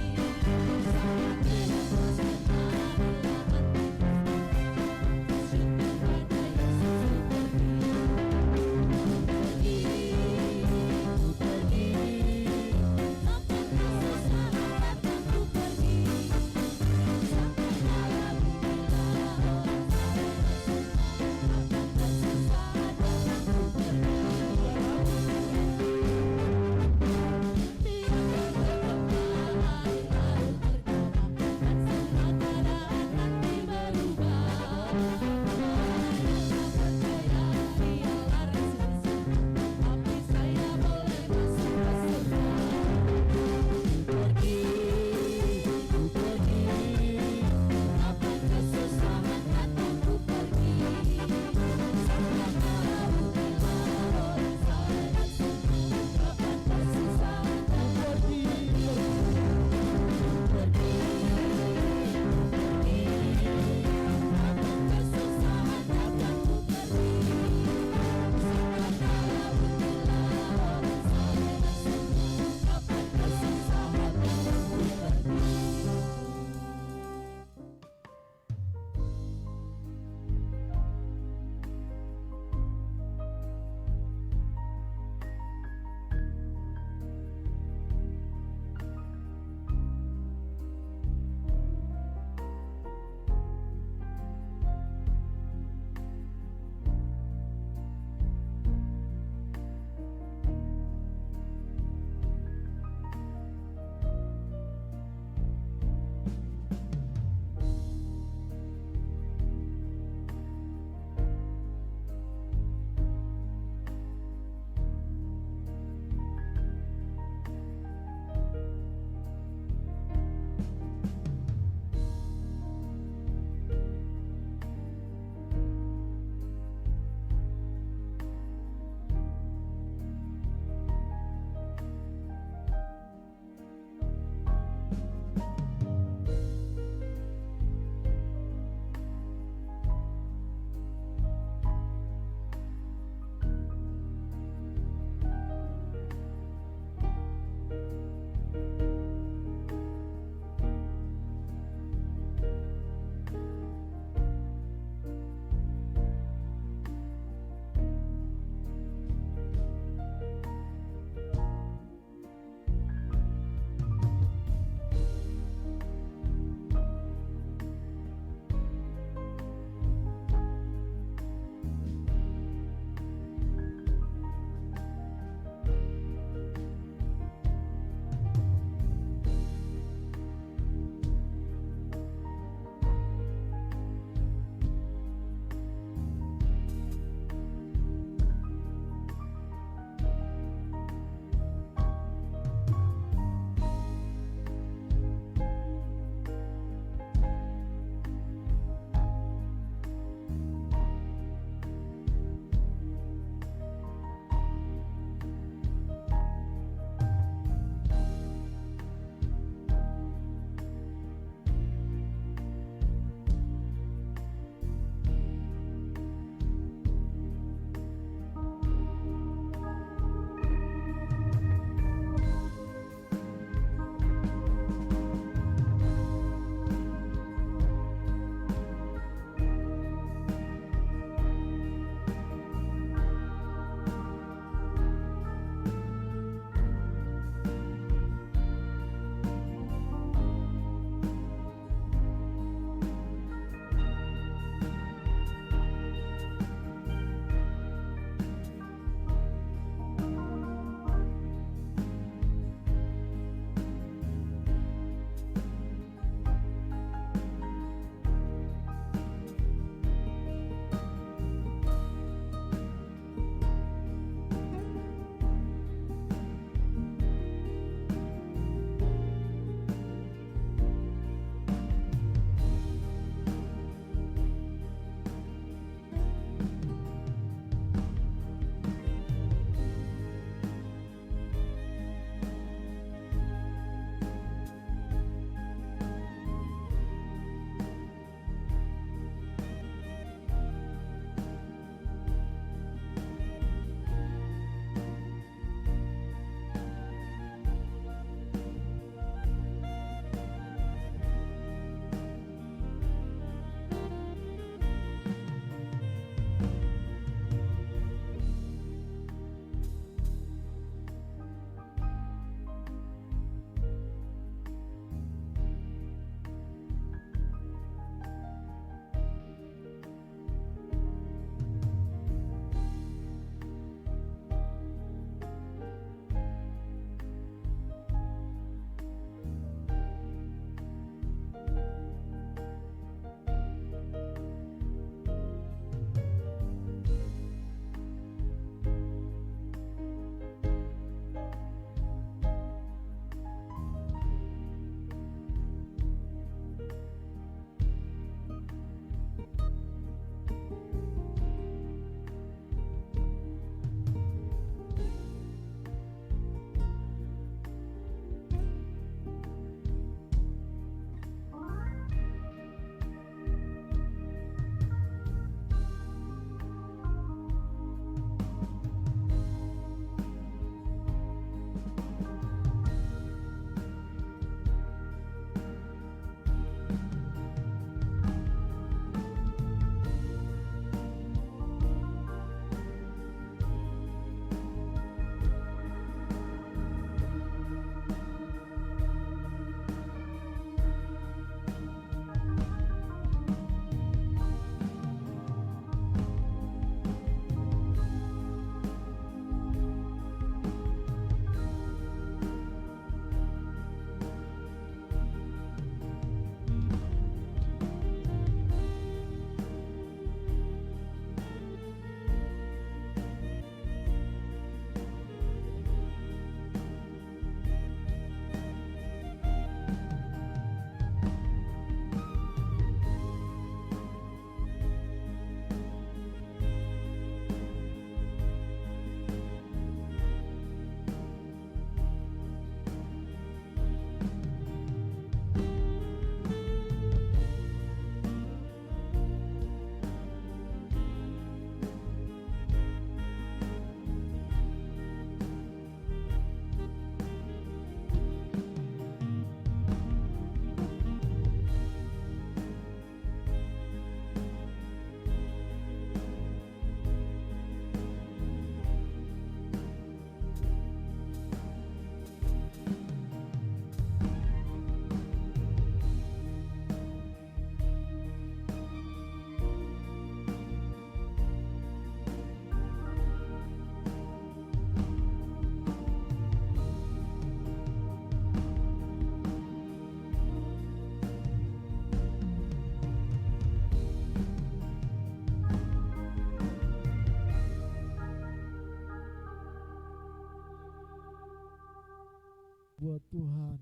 buat Tuhan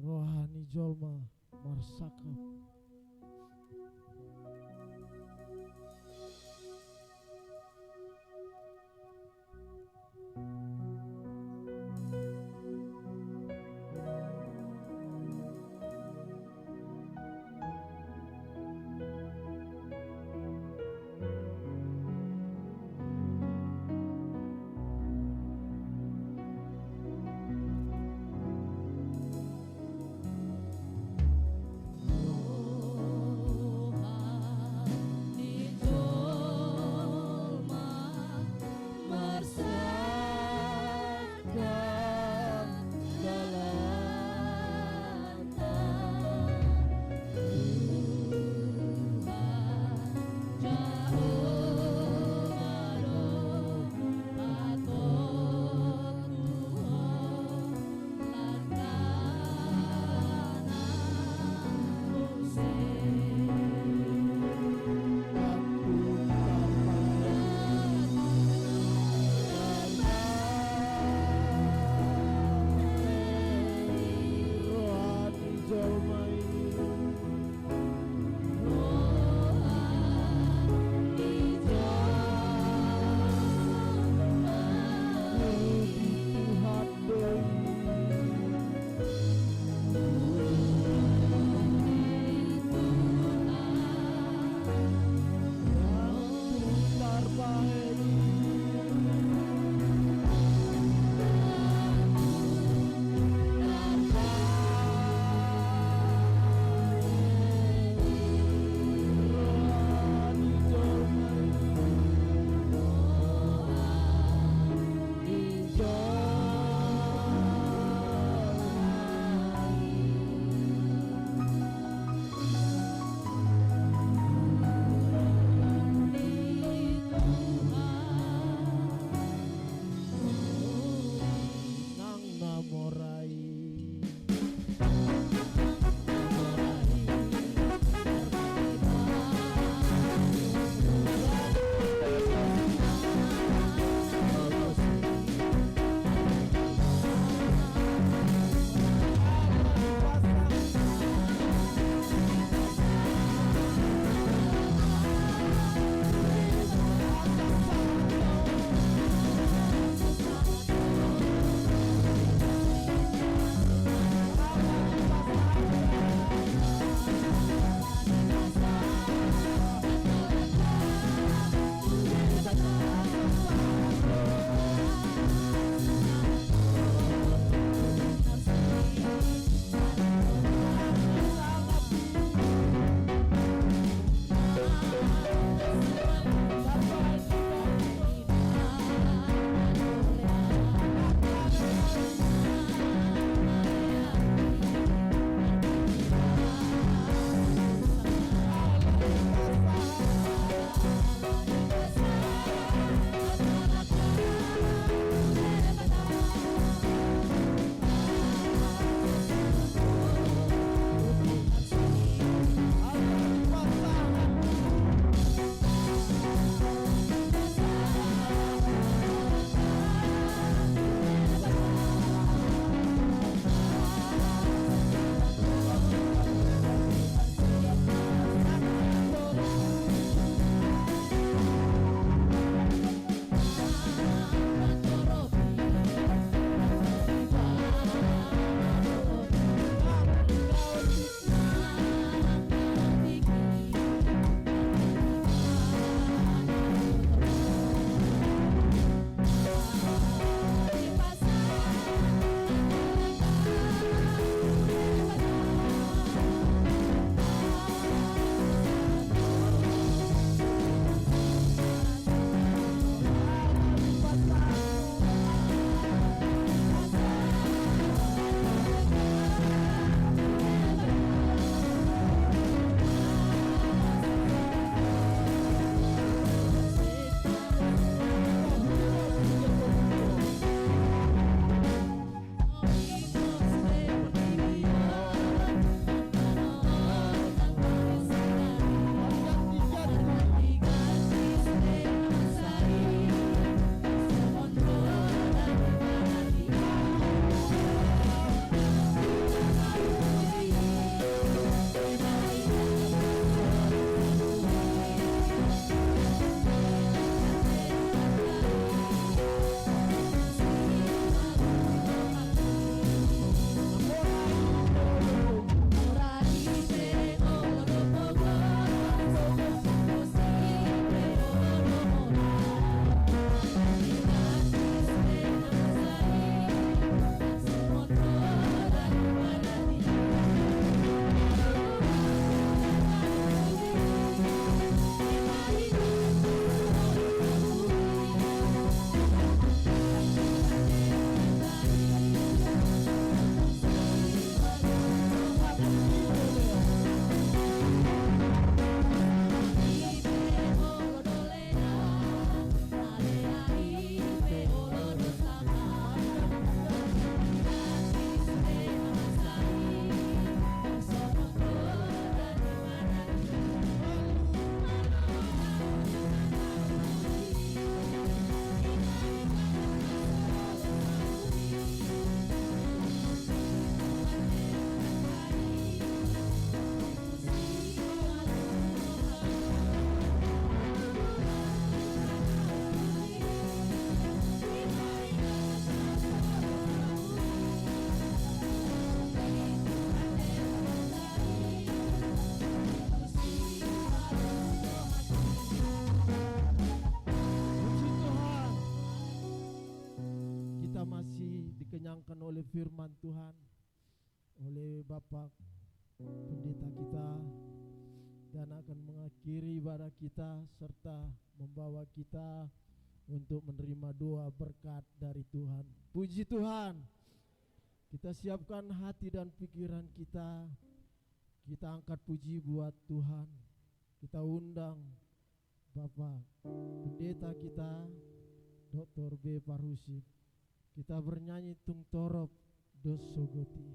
rohani jolma marsakap oleh firman Tuhan, oleh Bapak Pendeta kita, dan akan mengakhiri ibadah kita serta membawa kita untuk menerima doa berkat dari Tuhan. Puji Tuhan. Kita siapkan hati dan pikiran kita. Kita angkat puji buat Tuhan. Kita undang Bapak Pendeta kita, Dr. B. Parhusi. Kita bernyanyi Tung Torop Dos Sogoti.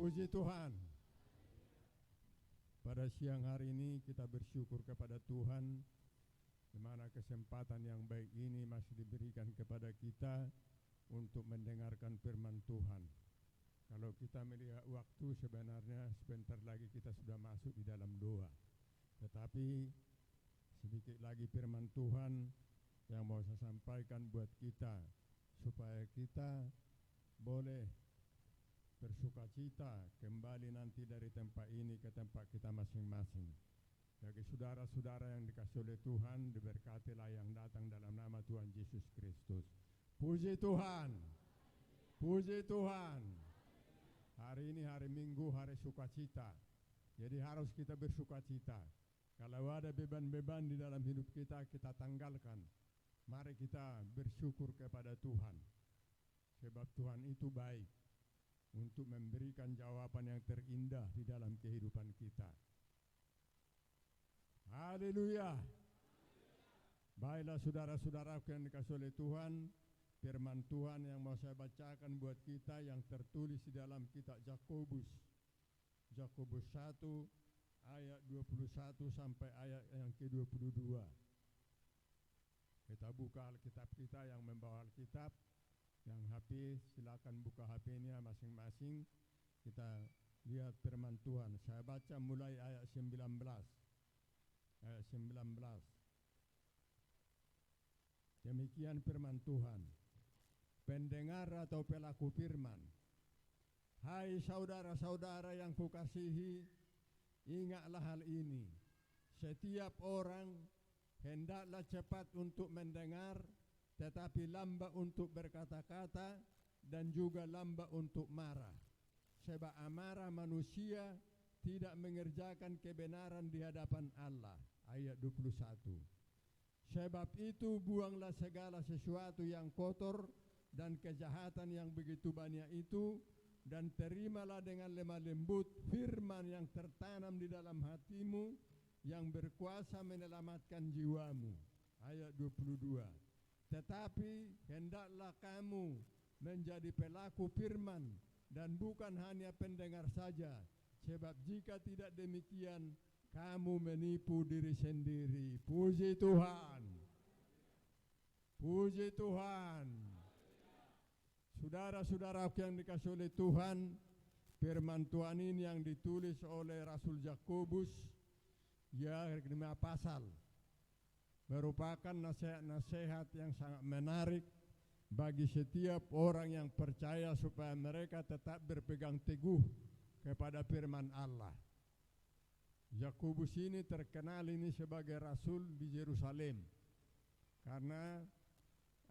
Puji Tuhan. Pada siang hari ini kita bersyukur kepada Tuhan di mana kesempatan yang baik ini masih diberikan kepada kita untuk mendengarkan firman Tuhan. Kalau kita melihat waktu, sebenarnya sebentar lagi kita sudah masuk di dalam doa. Tetapi sedikit lagi firman Tuhan yang mau saya sampaikan buat kita supaya kita boleh bersukacita kembali nanti dari tempat ini ke tempat kita masing-masing. Bagi saudara-saudara yang dikasihi oleh Tuhan, diberkatilah yang datang dalam nama Tuhan Yesus Kristus. Puji Tuhan. Puji Tuhan. Hari ini hari Minggu, hari sukacita. Jadi harus kita bersukacita. Kalau ada beban-beban di dalam hidup kita, kita tanggalkan. Mari kita bersyukur kepada Tuhan. Sebab Tuhan itu baik untuk memberikan jawaban yang terindah di dalam kehidupan kita. Haleluya. Baiklah saudara-saudara yang dikasihi oleh Tuhan, firman Tuhan yang mau saya bacakan buat kita yang tertulis di dalam kitab Yakobus. Yakobus 1 ayat 21 sampai ayat yang ke-22. Kita buka Alkitab kita, yang membawa Alkitab. Yang HP silakan buka HP-nya masing-masing. Kita lihat firman Tuhan. Saya baca mulai ayat 19. Ayat 19. Demikian firman Tuhan. Pendengar atau pelaku firman. Hai saudara-saudara yang kukasihi, ingatlah hal ini. Setiap orang hendaklah cepat untuk mendengar, tetapi lambat untuk berkata-kata, dan juga lambat untuk marah. Sebab amarah manusia tidak mengerjakan kebenaran di hadapan Allah. Ayat 21. Sebab itu buanglah segala sesuatu yang kotor dan kejahatan yang begitu banyak itu, dan terimalah dengan lemah lembut firman yang tertanam di dalam hatimu yang berkuasa menyelamatkan jiwamu. Ayat 22. Tetapi hendaklah kamu menjadi pelaku firman dan bukan hanya pendengar saja, sebab jika tidak demikian kamu menipu diri sendiri. Puji Tuhan. Puji Tuhan. Saudara-saudara yang dikasihi oleh Tuhan, firman Tuhan ini yang ditulis oleh Rasul Yakobus, ya 5 pasal, merupakan nasihat-nasihat yang sangat menarik bagi setiap orang yang percaya supaya mereka tetap berpegang teguh kepada firman Allah. Yakobus ini terkenal ini sebagai rasul di Yerusalem karena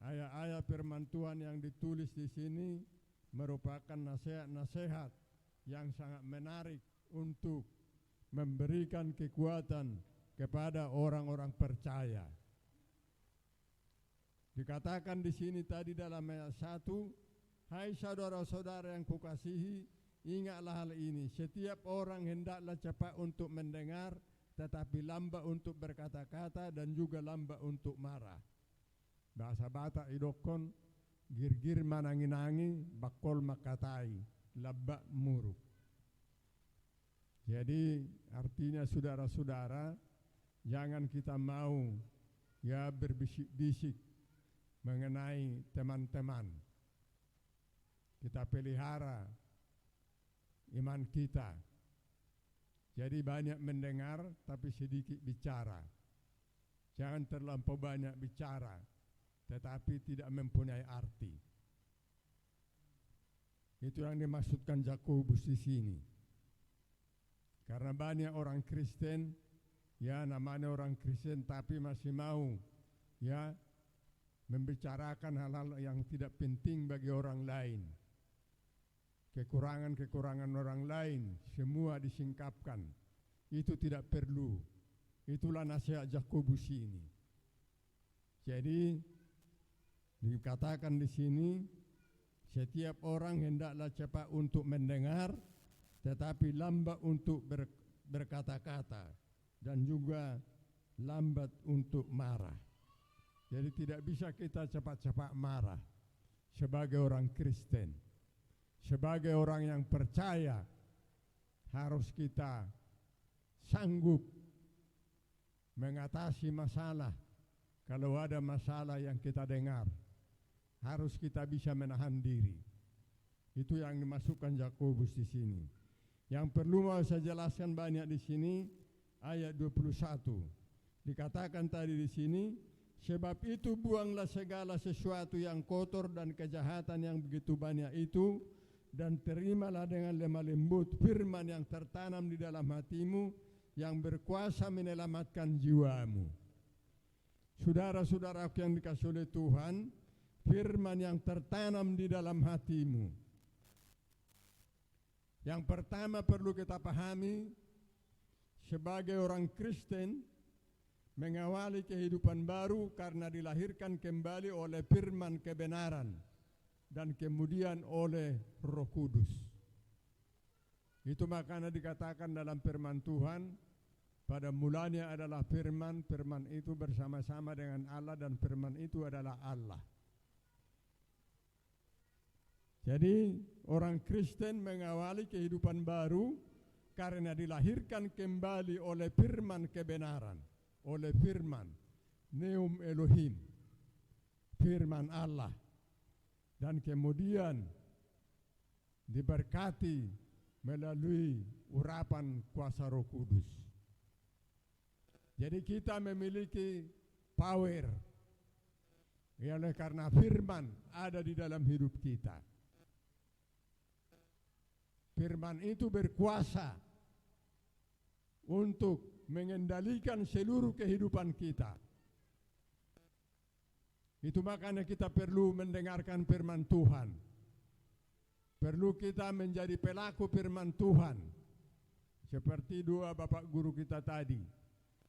ayat-ayat firman Tuhan yang ditulis di sini merupakan nasihat-nasihat yang sangat menarik untuk memberikan kekuatan kepada orang-orang percaya. Dikatakan di sini tadi dalam ayat 1, hai saudara-saudara yang kukasihi, ingatlah hal ini, setiap orang hendaklah cepat untuk mendengar, tetapi lambat untuk berkata-kata dan juga lambat untuk marah. Bahasa Batak idokon, girgir mananginangi, bakol makatai, labak muruk. Jadi artinya saudara-saudara, jangan kita mau ya berbisik-bisik mengenai teman-teman. Kita pelihara iman kita. Jadi banyak mendengar tapi sedikit bicara. Jangan terlampau banyak bicara tetapi tidak mempunyai arti. Itu yang dimaksudkan Yakobus di sini. Karena banyak orang Kristen, ya namanya orang Kristen tapi masih mau ya membicarakan hal-hal yang tidak penting bagi orang lain. Kekurangan-kekurangan orang lain semua disingkapkan. Itu tidak perlu. Itulah nasihat Yakobus ini. Jadi dikatakan di sini, setiap orang hendaklah cepat untuk mendengar, tetapi lambat untuk berkata-kata dan juga lambat untuk marah. Jadi tidak bisa kita cepat-cepat marah sebagai orang Kristen. Sebagai orang yang percaya harus kita sanggup mengatasi masalah. Kalau ada masalah yang kita dengar, harus kita bisa menahan diri. Itu yang dimasukkan Yakobus di sini. Yang perlu mau saya jelaskan banyak di sini ayat 21. Dikatakan tadi di sini, sebab itu buanglah segala sesuatu yang kotor dan kejahatan yang begitu banyak itu, dan terimalah dengan lemah lembut firman yang tertanam di dalam hatimu yang berkuasa menyelamatkan jiwamu. Saudara-saudara yang dikasihi oleh Tuhan, firman yang tertanam di dalam hatimu. Yang pertama perlu kita pahami, sebagai orang Kristen mengawali kehidupan baru karena dilahirkan kembali oleh firman kebenaran dan kemudian oleh Roh Kudus. Itu makanya dikatakan dalam firman Tuhan, pada mulanya adalah firman, firman itu bersama-sama dengan Allah dan firman itu adalah Allah. Jadi orang Kristen mengawali kehidupan baru karena dilahirkan kembali oleh firman kebenaran, oleh firman Neum Elohim, firman Allah, dan kemudian diberkati melalui urapan kuasa Roh Kudus. Jadi kita memiliki power, oleh karena firman ada di dalam hidup kita. Firman itu berkuasa untuk mengendalikan seluruh kehidupan kita. Itu makanya kita perlu mendengarkan firman Tuhan. Perlu kita menjadi pelaku firman Tuhan. Seperti dua bapak guru kita tadi.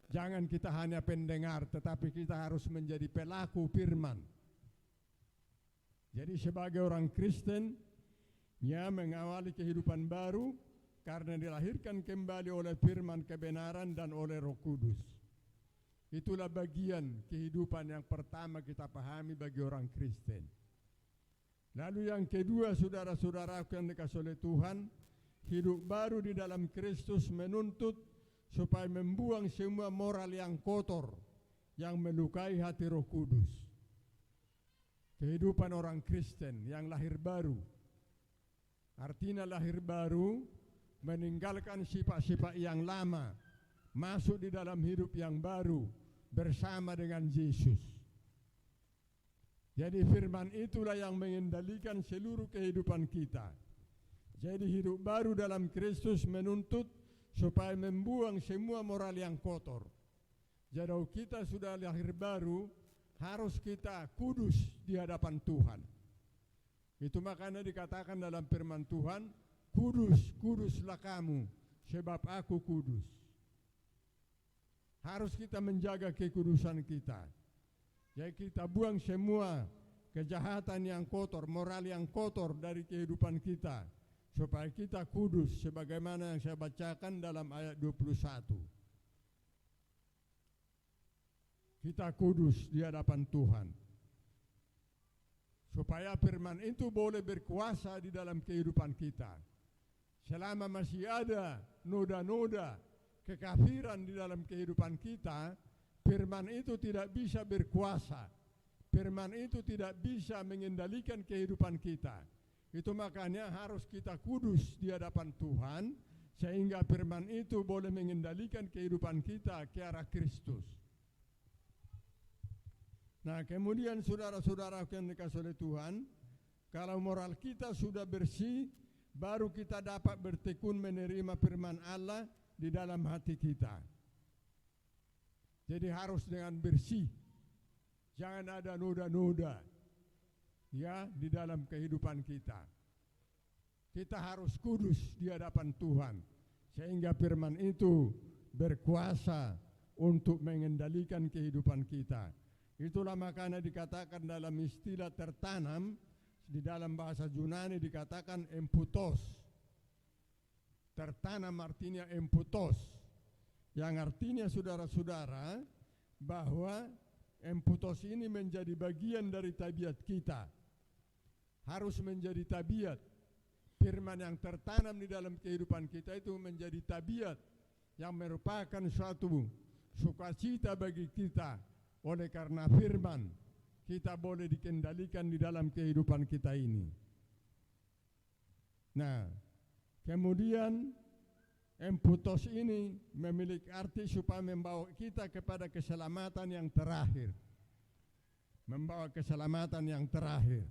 Jangan kita hanya pendengar, tetapi kita harus menjadi pelaku firman. Jadi sebagai orang Kristen, Ia mengawali kehidupan baru karena dilahirkan kembali oleh firman kebenaran dan oleh Roh Kudus. Itulah bagian kehidupan yang pertama kita pahami bagi orang Kristen. Lalu yang kedua, saudara-saudara yang dikasihi oleh Tuhan, hidup baru di dalam Kristus menuntut supaya membuang semua moral yang kotor yang melukai hati Roh Kudus. Kehidupan orang Kristen yang lahir baru, artinya lahir baru meninggalkan sifat-sifat yang lama, masuk di dalam hidup yang baru bersama dengan Yesus. Jadi firman itulah yang mengendalikan seluruh kehidupan kita. Jadi hidup baru dalam Kristus menuntut supaya membuang semua moral yang kotor. Jadi kita sudah lahir baru, harus kita kudus di hadapan Tuhan. Itu makanya dikatakan dalam firman Tuhan, kudus, kuduslah kamu, sebab aku kudus. Harus kita menjaga kekudusan kita. Jadi kita buang semua kejahatan yang kotor, moral yang kotor dari kehidupan kita, supaya kita kudus sebagaimana yang saya bacakan dalam ayat 21. Kita kudus di hadapan Tuhan, supaya firman itu boleh berkuasa di dalam kehidupan kita. Selama masih ada noda-noda kekafiran di dalam kehidupan kita, firman itu tidak bisa berkuasa. Firman itu tidak bisa mengendalikan kehidupan kita. Itu makanya harus kita kudus di hadapan Tuhan, sehingga firman itu boleh mengendalikan kehidupan kita ke arah Kristus. Nah, kemudian saudara-saudara yang dikasihi oleh Tuhan, kalau moral kita sudah bersih, baru kita dapat bertekun menerima firman Allah di dalam hati kita. Jadi harus dengan bersih, jangan ada noda-noda ya di dalam kehidupan kita. Kita harus kudus di hadapan Tuhan, sehingga firman itu berkuasa untuk mengendalikan kehidupan kita. Itulah makanya dikatakan dalam istilah tertanam, di dalam bahasa Yunani dikatakan emputos. Tertanam artinya emputos, yang artinya saudara-saudara bahwa emputos ini menjadi bagian dari tabiat kita. Harus menjadi tabiat. Firman yang tertanam di dalam kehidupan kita itu menjadi tabiat yang merupakan suatu sukacita bagi kita. Oleh karena firman, kita boleh dikendalikan di dalam kehidupan kita ini. Nah, kemudian emputos ini memiliki arti supaya membawa kita kepada keselamatan yang terakhir. Membawa keselamatan yang terakhir.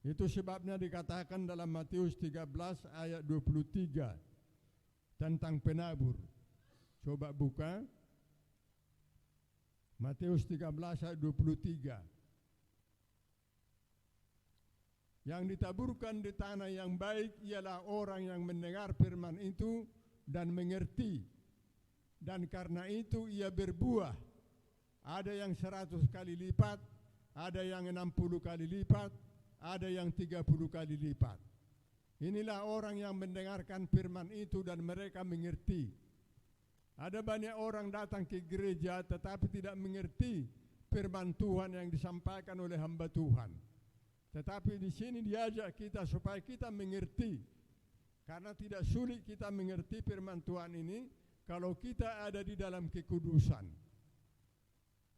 Itu sebabnya dikatakan dalam Matius 13 ayat 23 tentang penabur. Coba buka. Matius 13 ayat 23. Yang ditaburkan di tanah yang baik ialah orang yang mendengar firman itu dan mengerti. Dan karena itu ia berbuah. Ada yang 100 kali lipat, ada yang 60 kali lipat, ada yang 30 kali lipat. Inilah orang yang mendengarkan firman itu dan mereka mengerti. Ada banyak orang datang ke gereja tetapi tidak mengerti firman Tuhan yang disampaikan oleh hamba Tuhan. Tetapi di sini diajak kita supaya kita mengerti. Karena tidak sulit kita mengerti firman Tuhan ini kalau kita ada di dalam kekudusan.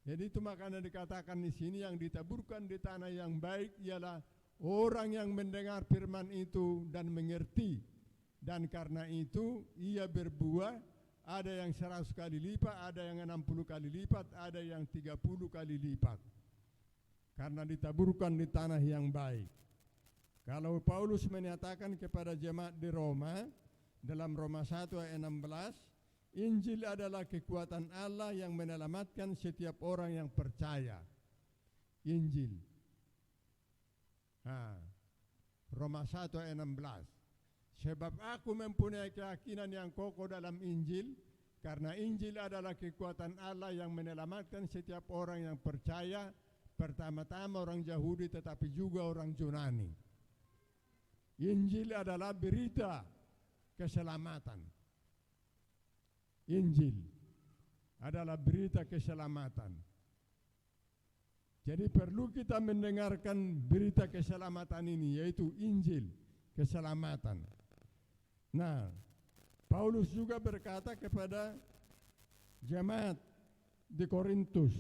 Jadi itu makanya dikatakan di sini yang ditaburkan di tanah yang baik ialah orang yang mendengar firman itu dan mengerti. Dan karena itu ia berbuah. Ada yang 100 kali lipat, ada yang 60 kali lipat, ada yang 30 kali lipat. Karena ditaburkan di tanah yang baik. Kalau Paulus menyatakan kepada jemaat di Roma, dalam Roma 1 ayat 16, Injil adalah kekuatan Allah yang menyelamatkan setiap orang yang percaya. Injil. Roma 1 ayat 16. Sebab aku mempunyai keyakinan yang kokoh dalam Injil, karena Injil adalah kekuatan Allah yang menyelamatkan setiap orang yang percaya, pertama-tama orang Yahudi tetapi juga orang Yunani. Injil adalah berita keselamatan. Injil adalah berita keselamatan. Jadi perlu kita mendengarkan berita keselamatan ini, yaitu Injil keselamatan. Nah, Paulus juga berkata kepada jemaat di Korintus.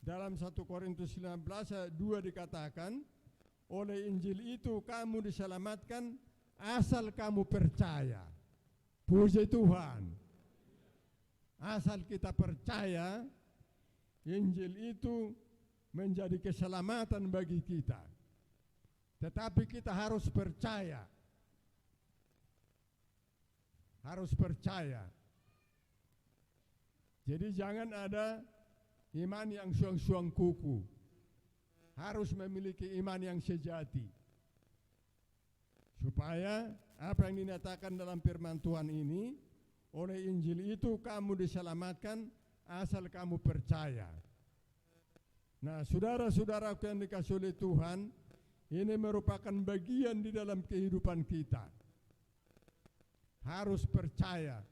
Dalam 1 Korintus 19 ayat 2 dikatakan, oleh Injil itu kamu diselamatkan asal kamu percaya. Puji Tuhan. Asal kita percaya, Injil itu menjadi keselamatan bagi kita. Tetapi kita harus percaya. Harus percaya. Jadi jangan ada iman yang suang-suang kuku. Harus memiliki iman yang sejati. Supaya apa yang dinyatakan dalam firman Tuhan ini, oleh Injil itu kamu diselamatkan asal kamu percaya. Nah, saudara-saudaraku yang dikasihi oleh Tuhan, ini merupakan bagian di dalam kehidupan kita. Harus percaya.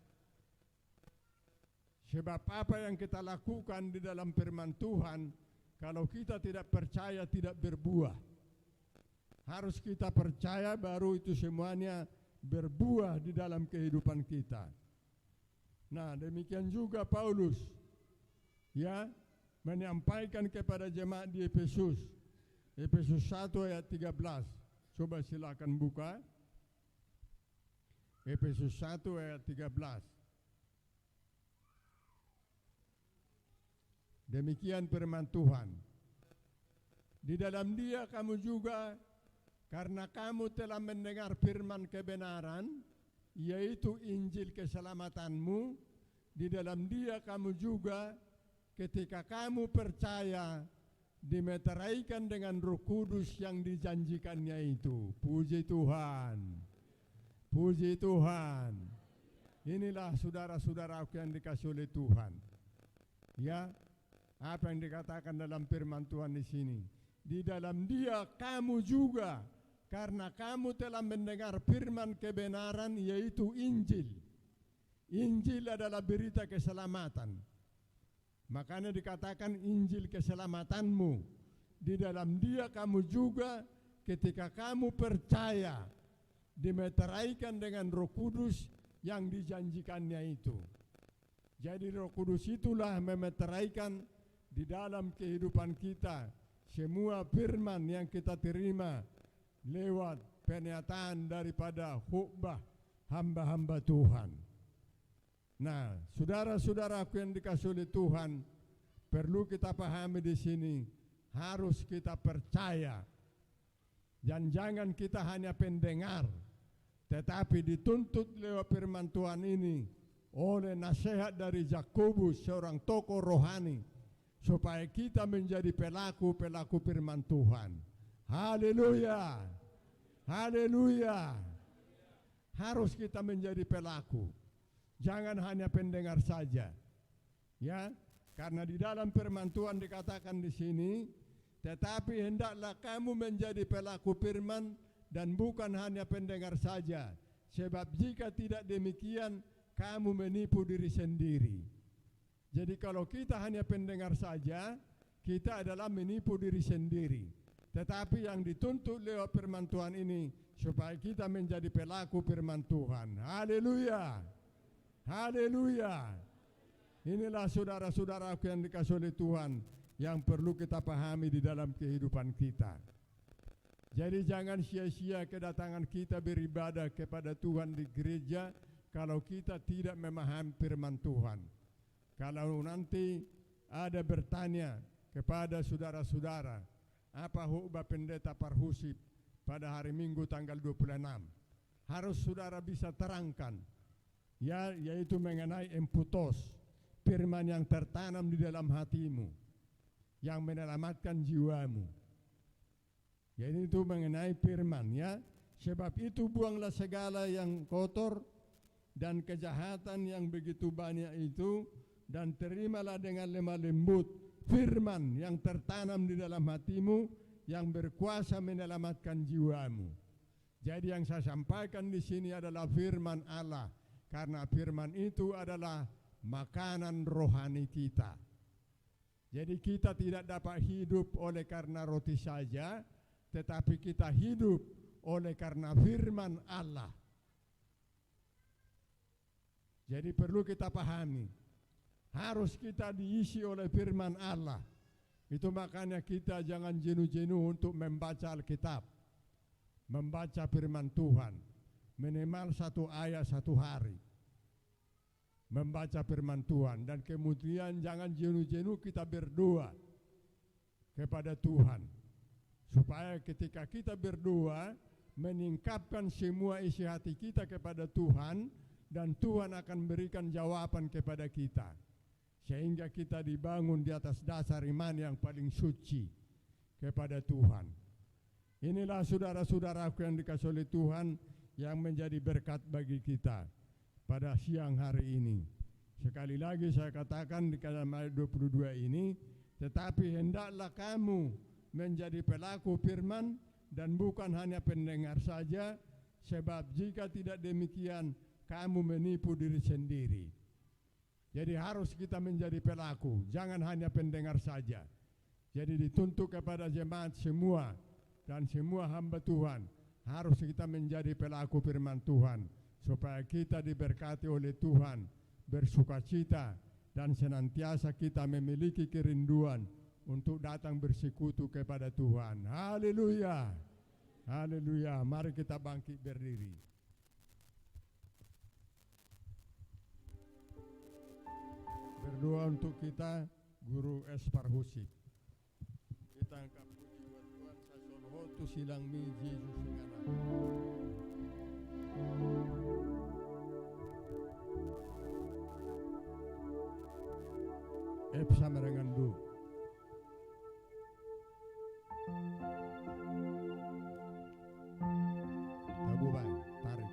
Sebab apa yang kita lakukan di dalam firman Tuhan, kalau kita tidak percaya tidak berbuah. Harus kita percaya baru itu semuanya berbuah di dalam kehidupan kita. Nah, demikian juga Paulus ya menyampaikan kepada jemaat di Efesus. Efesus 1 ayat 13. Coba silakan buka. Efesus 1 ayat 13. Demikian firman Tuhan. Di dalam Dia kamu juga, karena kamu telah mendengar firman kebenaran, yaitu Injil keselamatanmu, di dalam Dia kamu juga, ketika kamu percaya, dimeteraikan dengan Roh Kudus yang dijanjikannya itu. Puji Tuhan. Puji Tuhan. Inilah saudara-saudaraku yang dikasihi oleh Tuhan. Ya, apa yang dikatakan dalam firman Tuhan di sini? Di dalam Dia kamu juga, karena kamu telah mendengar firman kebenaran, yaitu Injil. Injil adalah berita keselamatan. Makanya dikatakan Injil keselamatanmu. Di dalam Dia kamu juga, ketika kamu percaya, dimeteraikan dengan Roh Kudus yang dijanjikannya itu. Jadi Roh Kudus itulah memeteraikan di dalam kehidupan kita semua firman yang kita terima lewat pernyataan daripada khotbah hamba-hamba Tuhan. Nah, saudara-saudaraku yang dikasihi oleh Tuhan, perlu kita pahami di sini, harus kita percaya. Dan jangan kita hanya pendengar, tetapi dituntut lewat firman Tuhan ini oleh nasihat dari Yakobus, seorang tokoh rohani, supaya kita menjadi pelaku-pelaku firman Tuhan. Haleluya. Haleluya. Harus kita menjadi pelaku. Jangan hanya pendengar saja. Ya, karena di dalam firman Tuhan dikatakan di sini, tetapi hendaklah kamu menjadi pelaku firman dan bukan hanya pendengar saja. Sebab jika tidak demikian, kamu menipu diri sendiri. Jadi kalau kita hanya pendengar saja, kita adalah menipu diri sendiri. Tetapi yang dituntut lewat firman Tuhan ini, supaya kita menjadi pelaku firman Tuhan. Haleluya. Haleluya. Inilah saudara-saudaraku yang dikasihi oleh Tuhan, yang perlu kita pahami di dalam kehidupan kita. Jadi jangan sia-sia kedatangan kita beribadah kepada Tuhan di gereja kalau kita tidak memahami firman Tuhan. Kalau nanti ada bertanya kepada saudara-saudara, apa khotbah pendeta Parhusip pada hari Minggu tanggal 26, harus saudara bisa terangkan, ya, yaitu mengenai emputos, firman yang tertanam di dalam hatimu, yang menyelamatkan jiwamu. Jadi itu mengenai firman, ya. Sebab itu buanglah segala yang kotor dan kejahatan yang begitu banyak itu, dan terimalah dengan lemah lembut firman yang tertanam di dalam hatimu, yang berkuasa menyelamatkan jiwamu. Jadi yang saya sampaikan di sini adalah firman Allah, karena firman itu adalah makanan rohani kita. Jadi kita tidak dapat hidup oleh karena roti saja, tetapi kita hidup oleh karena firman Allah. Jadi perlu kita pahami, harus kita diisi oleh firman Allah. Itu makanya kita jangan jenuh-jenuh untuk membaca Alkitab, membaca firman Tuhan, minimal 1 ayat 1 hari. Membaca firman Tuhan, dan kemudian jangan jenuh-jenuh kita berdoa kepada Tuhan, supaya ketika kita berdoa meningkapkan semua isi hati kita kepada Tuhan, dan Tuhan akan berikan jawaban kepada kita, sehingga kita dibangun di atas dasar iman yang paling suci kepada Tuhan. Inilah saudara-saudaraku yang dikasihi oleh Tuhan, yang menjadi berkat bagi kita pada siang hari ini. Sekali lagi saya katakan di dalam ayat 22 ini, tetapi hendaklah kamu menjadi pelaku firman dan bukan hanya pendengar saja, sebab jika tidak demikian kamu menipu diri sendiri. Jadi harus kita menjadi pelaku, jangan hanya pendengar saja. Jadi dituntut kepada jemaat semua dan semua hamba Tuhan, harus kita menjadi pelaku firman Tuhan, supaya kita diberkati oleh Tuhan, bersukacita, dan senantiasa kita memiliki kerinduan untuk datang bersekutu kepada Tuhan. Haleluya, haleluya. Mari kita bangkit berdiri. Berdoa untuk kita, Guru Esparhusik. Kita angkat puji buat Tuhan, sasolhotu silang mi Yesus singana. Epsa merengandu. Tabu bay, tarik.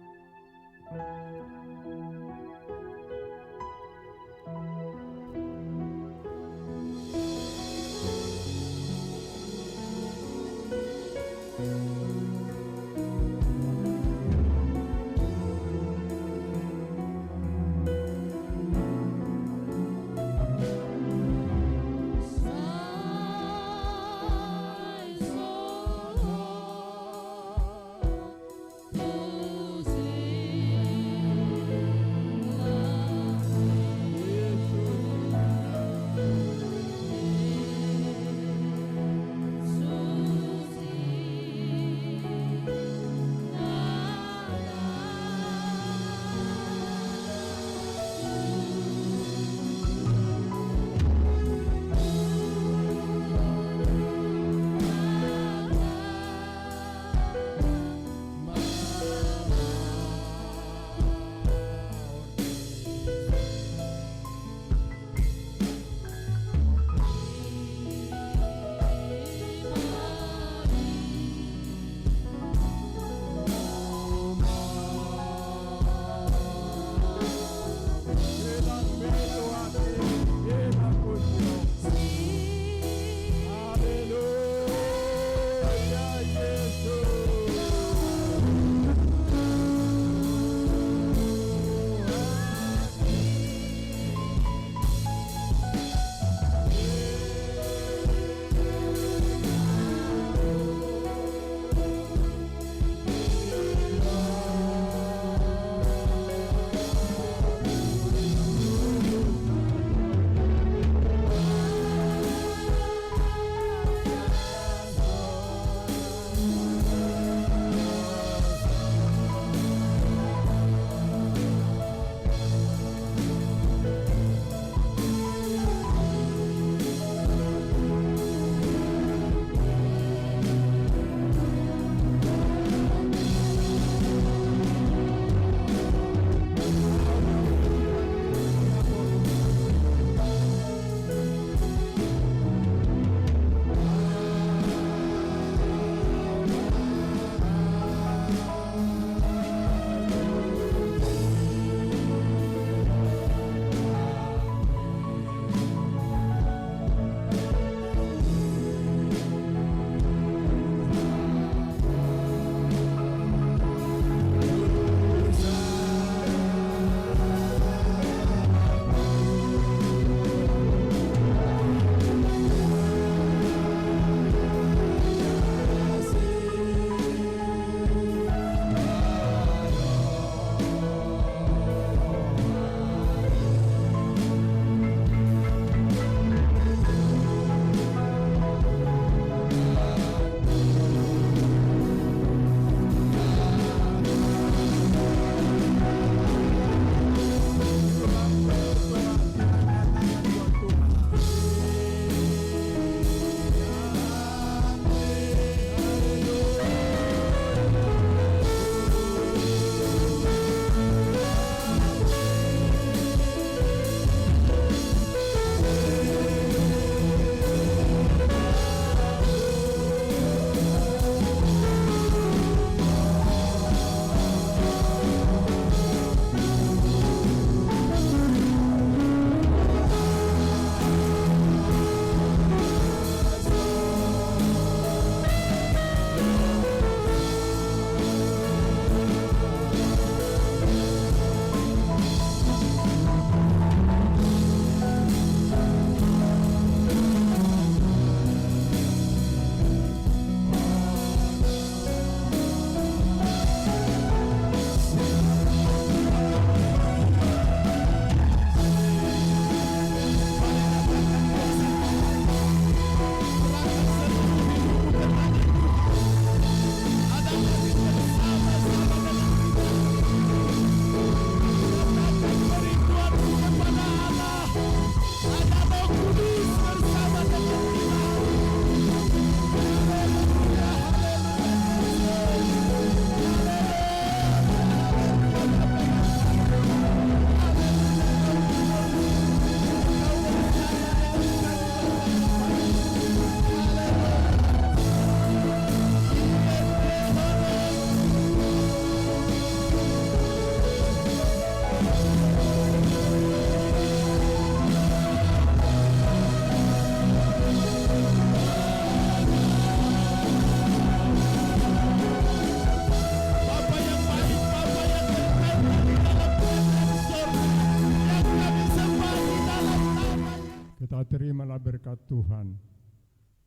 terimalah berkat Tuhan,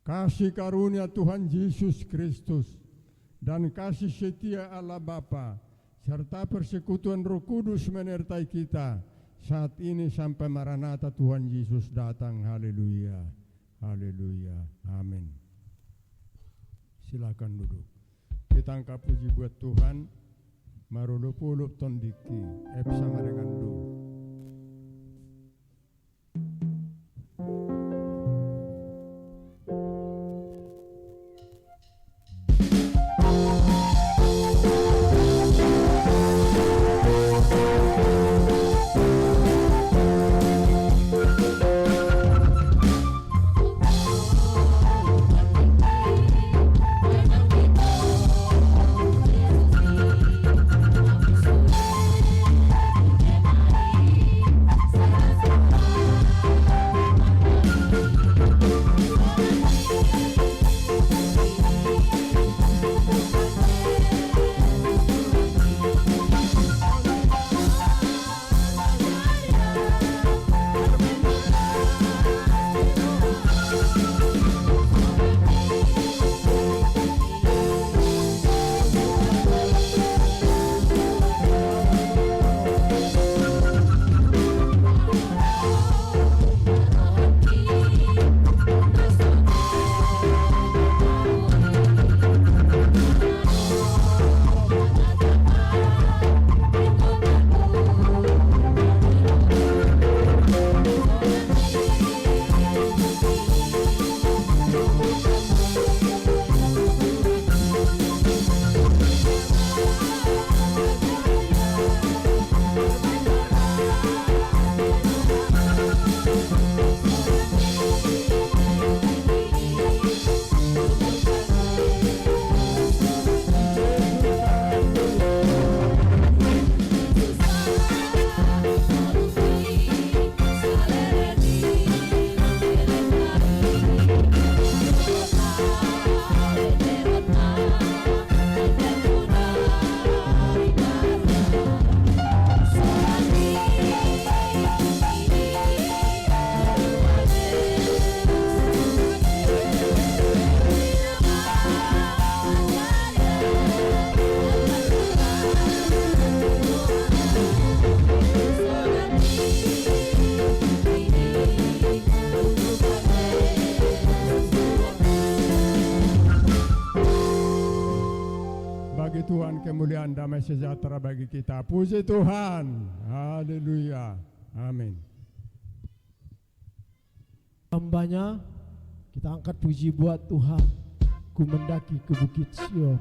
kasih karunia Tuhan Yesus Kristus, dan kasih setia Allah Bapa, serta persekutuan Roh Kudus menyertai kita saat ini sampai Maranatha Tuhan Yesus datang. Haleluya, haleluya, amin. Silakan duduk. Kita angkat puji buat Tuhan. Marulup-ulup tondiki, sama dengan du. Tuhan kemuliaan damai sejahtera bagi kita. Puji Tuhan. Haleluya. Amin. Hambanya kita angkat puji buat Tuhan. Ku mendaki ke bukit Sion.